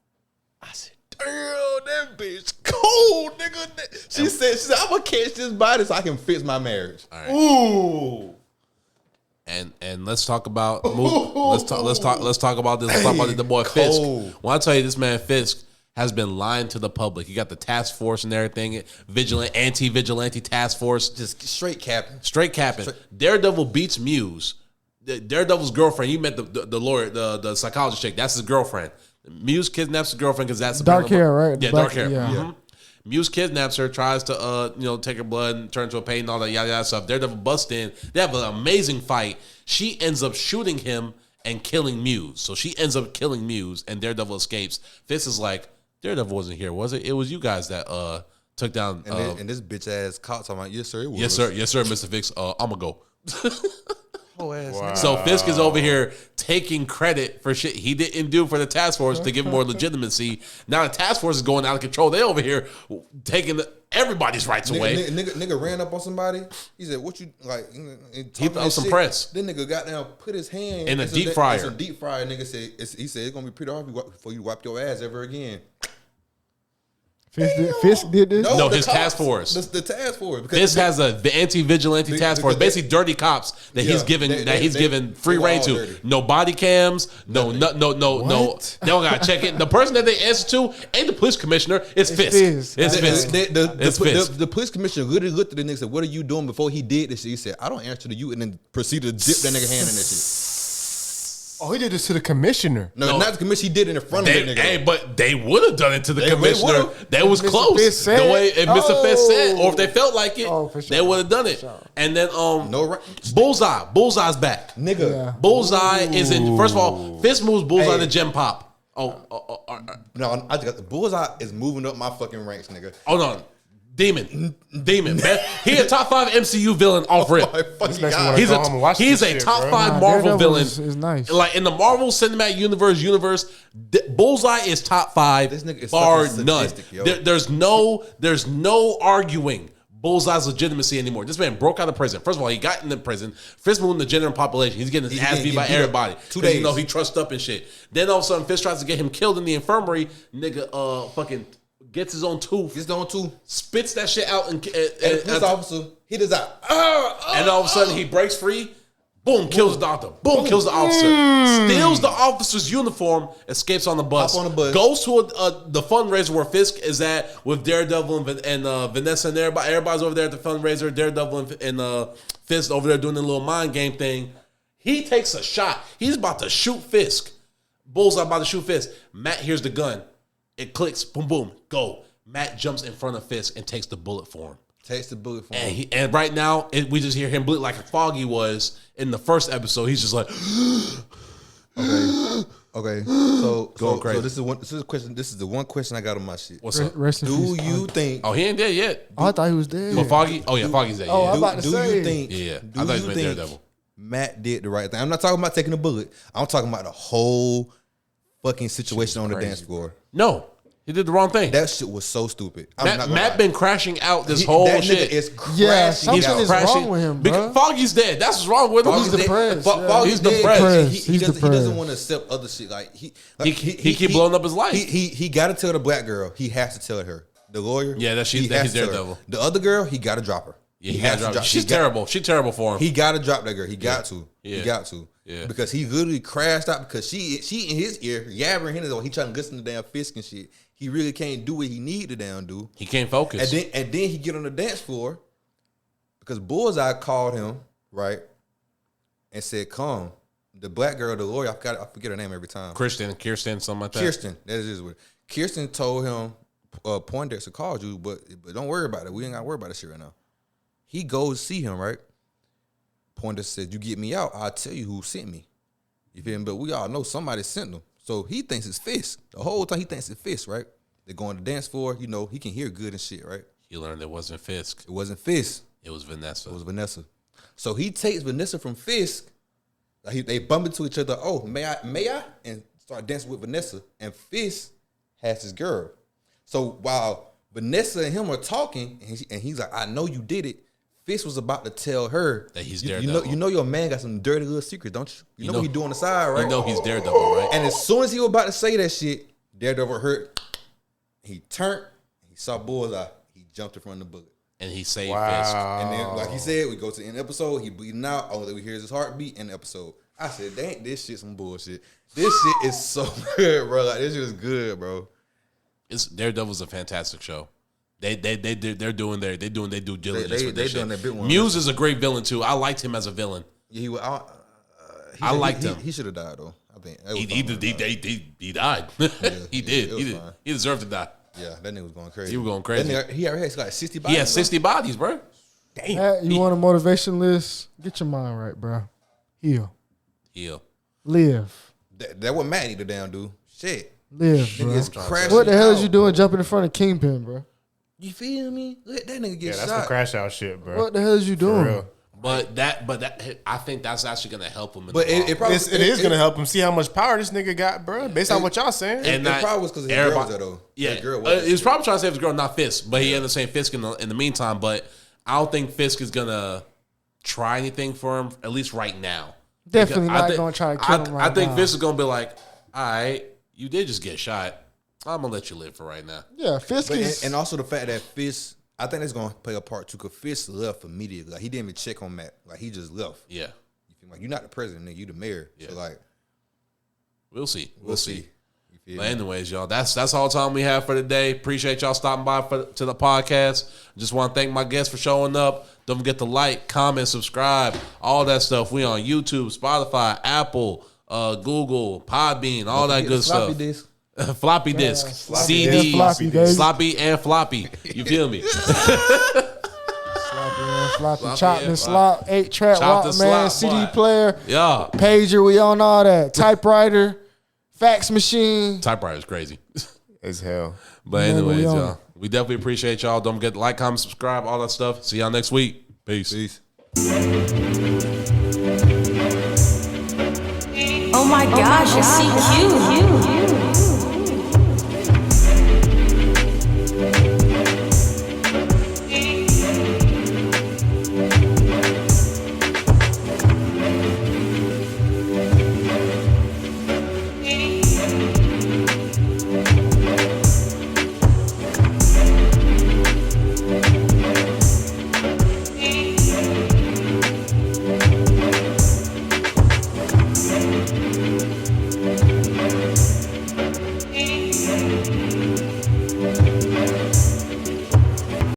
I said, "Damn, that bitch cold, nigga." She said, "I'm gonna catch this body so I can fix my marriage." All right. Ooh. And let's talk about let's talk about this. Let's talk about the boy Fisk. When I tell you, this man Fisk has been lying to the public. He got the task force and everything, anti-vigilante task force, Just straight capping. Daredevil beats Muse. Daredevil's girlfriend. He met the lawyer, the psychologist chick. That's his girlfriend. Muse kidnaps his girlfriend because that's dark hair, right? Yeah, Black, dark hair. Yeah. Mm-hmm. Muse kidnaps her, tries to take her blood and turn into a pain and all that yada stuff. Daredevil busts in. They have an amazing fight. She ends up shooting him and killing Muse. So she ends up killing Muse, and Daredevil escapes. Fist is like, Daredevil wasn't here, was it? It was you guys that took down. And this bitch ass cop talking about, yes sir, it was. Yes sir, Mr. Fix. I'ma go. Wow. So Fisk is over here taking credit for shit he didn't do for the task force to give him more legitimacy. Now the task force is going out of control. They over here taking everybody's rights away. Nigga ran up on somebody. He said, "What you like?" He thought some press. Then nigga got down, put his hand in a deep fryer. Some deep fryer. Nigga said, "He said it's gonna be pretty hard before you wipe your ass ever again." Fisk did this? No, his task force. The task force. Fisk has the anti-vigilante task force. Basically, dirty cops that he's given free reign to. Dirty. No body cams. No. They don't gotta check it. The person that they answer to ain't the police commissioner. It's Fisk. It's Fisk. The police commissioner literally looked at the nigga and said, "What are you doing?" Before he did this shit, he said, "I don't answer to you," and then proceeded to dip that nigga hand in that shit. Oh, he did this to the commissioner. No, not the commissioner. He did it in front of the nigga. Hey, but they would have done it to the commissioner. That was close. The way Mr. Fisk said, or if they felt like it, they would have done it. And then Bullseye. Bullseye's back. Nigga. Yeah. Bullseye is in. First of all, Fisk moves Bullseye to Gem Pop. No, I just got the Bullseye is moving up my fucking ranks, nigga. Oh no. Demon, man. He a top 5 MCU villain off rip. He's a top 5 Marvel villain. Is nice. Like in the Marvel Cinematic Universe, Bullseye is top 5. This nigga is bar none. Yo. There's no arguing Bullseye's legitimacy anymore. This man broke out of prison. First of all, he got into prison. Fist moving the general population. He's getting his ass beat by everybody. 2 days. He trussed up and shit. Then all of a sudden, Fist tries to get him killed in the infirmary. Nigga, fucking. Gets his own tooth. Spits that shit out. And the police officer, he does out. And all of a sudden, he breaks free. Boom, kills the doctor. Boom, kills the officer. Steals the officer's uniform. Escapes on the bus. Hop on the bus. Goes to the fundraiser where Fisk is at with Daredevil and Vanessa and everybody. Everybody's over there at the fundraiser. Daredevil and Fisk over there doing the little mind game thing. He takes a shot. He's about to shoot Fisk. Bullseye about to shoot Fisk. Matt hears the gun. It clicks, boom, boom, go. Matt jumps in front of Fisk and takes the bullet for him. Takes the bullet for him. And right now, we just hear him bleed like Foggy was in the first episode. He's just like, okay. So crazy. So this is a question. This is the one question I got on my shit. what's up? Rest in Do peace, you Foggy. think? Oh, he ain't dead yet. Oh, I thought he was dead. But Foggy? Oh, yeah, Foggy's dead. Oh, Yeah. I'm about to Do say. you think? Yeah, Do I thought he you was think Daredevil. Matt did the right thing? I'm not talking about taking a bullet. I'm talking about the whole fucking situation on the dance floor. No, he did the wrong thing. That shit was so stupid. I'm not gonna Matt lie. been crashing out this whole that shit. nigga is crashing. Yeah, something out. is wrong with him, Because bro. Foggy's dead. That's what's wrong with him. He's depressed, yeah. Foggy's He's dead. depressed. He He's doesn't depressed. want to accept other shit. Like he keep blowing up his life. He got to tell the black girl. He has to tell her. The lawyer. Yeah, he he's has to tell her. Daredevil. The other girl, he got to drop her. Yeah, he has gotta to drop. She's he got- terrible. She's terrible for him. He got to drop that girl. He got to. Yeah. He got to. Yeah. Because he literally crashed out because she in his ear yabbering him though he trying to listen to damn Fisk and shit. He really can't do what he need to damn do. He can't focus. And then he get on the dance floor because Bullseye called him right and said, "Come." The black girl, the lawyer, I forget her name every time. Kirsten, something like that. Kirsten, that is what. Kirsten told him, Poindexter called you, but don't worry about it. We ain't got to worry about this shit right now. He goes to see him, right? Poindexter said, "You get me out, I'll tell you who sent me." You feel me? But we all know somebody sent him. So he thinks it's Fisk. The whole time he thinks it's Fisk, right? They're going to dance floor. You know, he can hear good and shit, right? He learned it wasn't Fisk. It wasn't Fisk. It was Vanessa. It was Vanessa. So he takes Vanessa from Fisk. They bump into each other. Oh, may I? And start dancing with Vanessa. And Fisk has his girl. So while Vanessa and him are talking, and he's like, "I know you did it." Fisk was about to tell her That he's you Daredevil. know your man got some dirty little secrets, don't you? You know what he do on the side, right? You know he's Daredevil, right? And as soon as he was about to say that shit, Daredevil hurt. He turned. He saw Bullseye. He jumped in front of the bullet. And he saved Wow. And then, like he said, we go to the end of the episode. He bleeding out. All that we hear is his heartbeat in the episode. I said, "Dang, this shit some bullshit. This shit is so good, bro. Like this shit is good, bro." Fisk. Daredevil's a fantastic show. They're doing their due diligence. They with this doing shit. their big one. Muse is a great villain too. I liked him as a villain. Yeah, I liked him. He should have died though. I think He died. He did. it was fine. He deserved to die. Yeah, that nigga was going crazy. He was going crazy. That nigga, he already has like 60 bodies. He has 60 bodies, bro. Matt, you want a motivation list? Get your mind right, bro. Heal. Heal. Live. That what Matt need to down do. Shit. Live, Nigga bro. is crashing What the hell is out. you doing jumping in front of Kingpin, bro? You feel me? Let that nigga Yeah, get that's some shot. crash out shit, bro. What the hell is you For doing? real. But that I think that's actually gonna help him. In But the long it run. probably It is gonna help him see how much power this nigga got, bro. Based on what y'all saying. And it not probably was because his everybody- girl was there though. Yeah, His girl was he was probably trying to save his girl, not Fisk, but he ended up saying Fisk in the meantime. But I don't think Fisk is gonna try anything for him, at least right now. Definitely Because not gonna try to kill him right I think now. Fisk is gonna be like, "All right, you did just get shot. I'm gonna let you live for right now." Yeah, Fisk But, is. and also the fact that Fisk, I think that's gonna play a part too. Cause Fisk left immediately. Like he didn't even check on Matt. Like he just left. Yeah, You feel like you're not the president, nigga. You the mayor. Yeah. So like we'll see. we'll see. You feel But me? anyways, y'all, that's all the time we have for today. Appreciate y'all stopping by to the podcast. Just want to thank my guests for showing up. Don't forget to like, comment, subscribe, all that stuff. We on YouTube, Spotify, Apple, Google, Podbean, all that good Floppy stuff. disk. Floppy disk, Floppy CD, and floppy, baby. sloppy and floppy. You feel me? Floppy, chopped and and slop, 8-track Chopped and Walkman, slop, CD boy. player, Yeah, pager, we on all that. Typewriter, fax machine. typewriter is crazy. As hell. But Man, anyways, we on y'all, we definitely appreciate y'all. Don't forget to like, comment, subscribe, all that stuff. See y'all next week. Peace. Peace. Oh my gosh, I see you.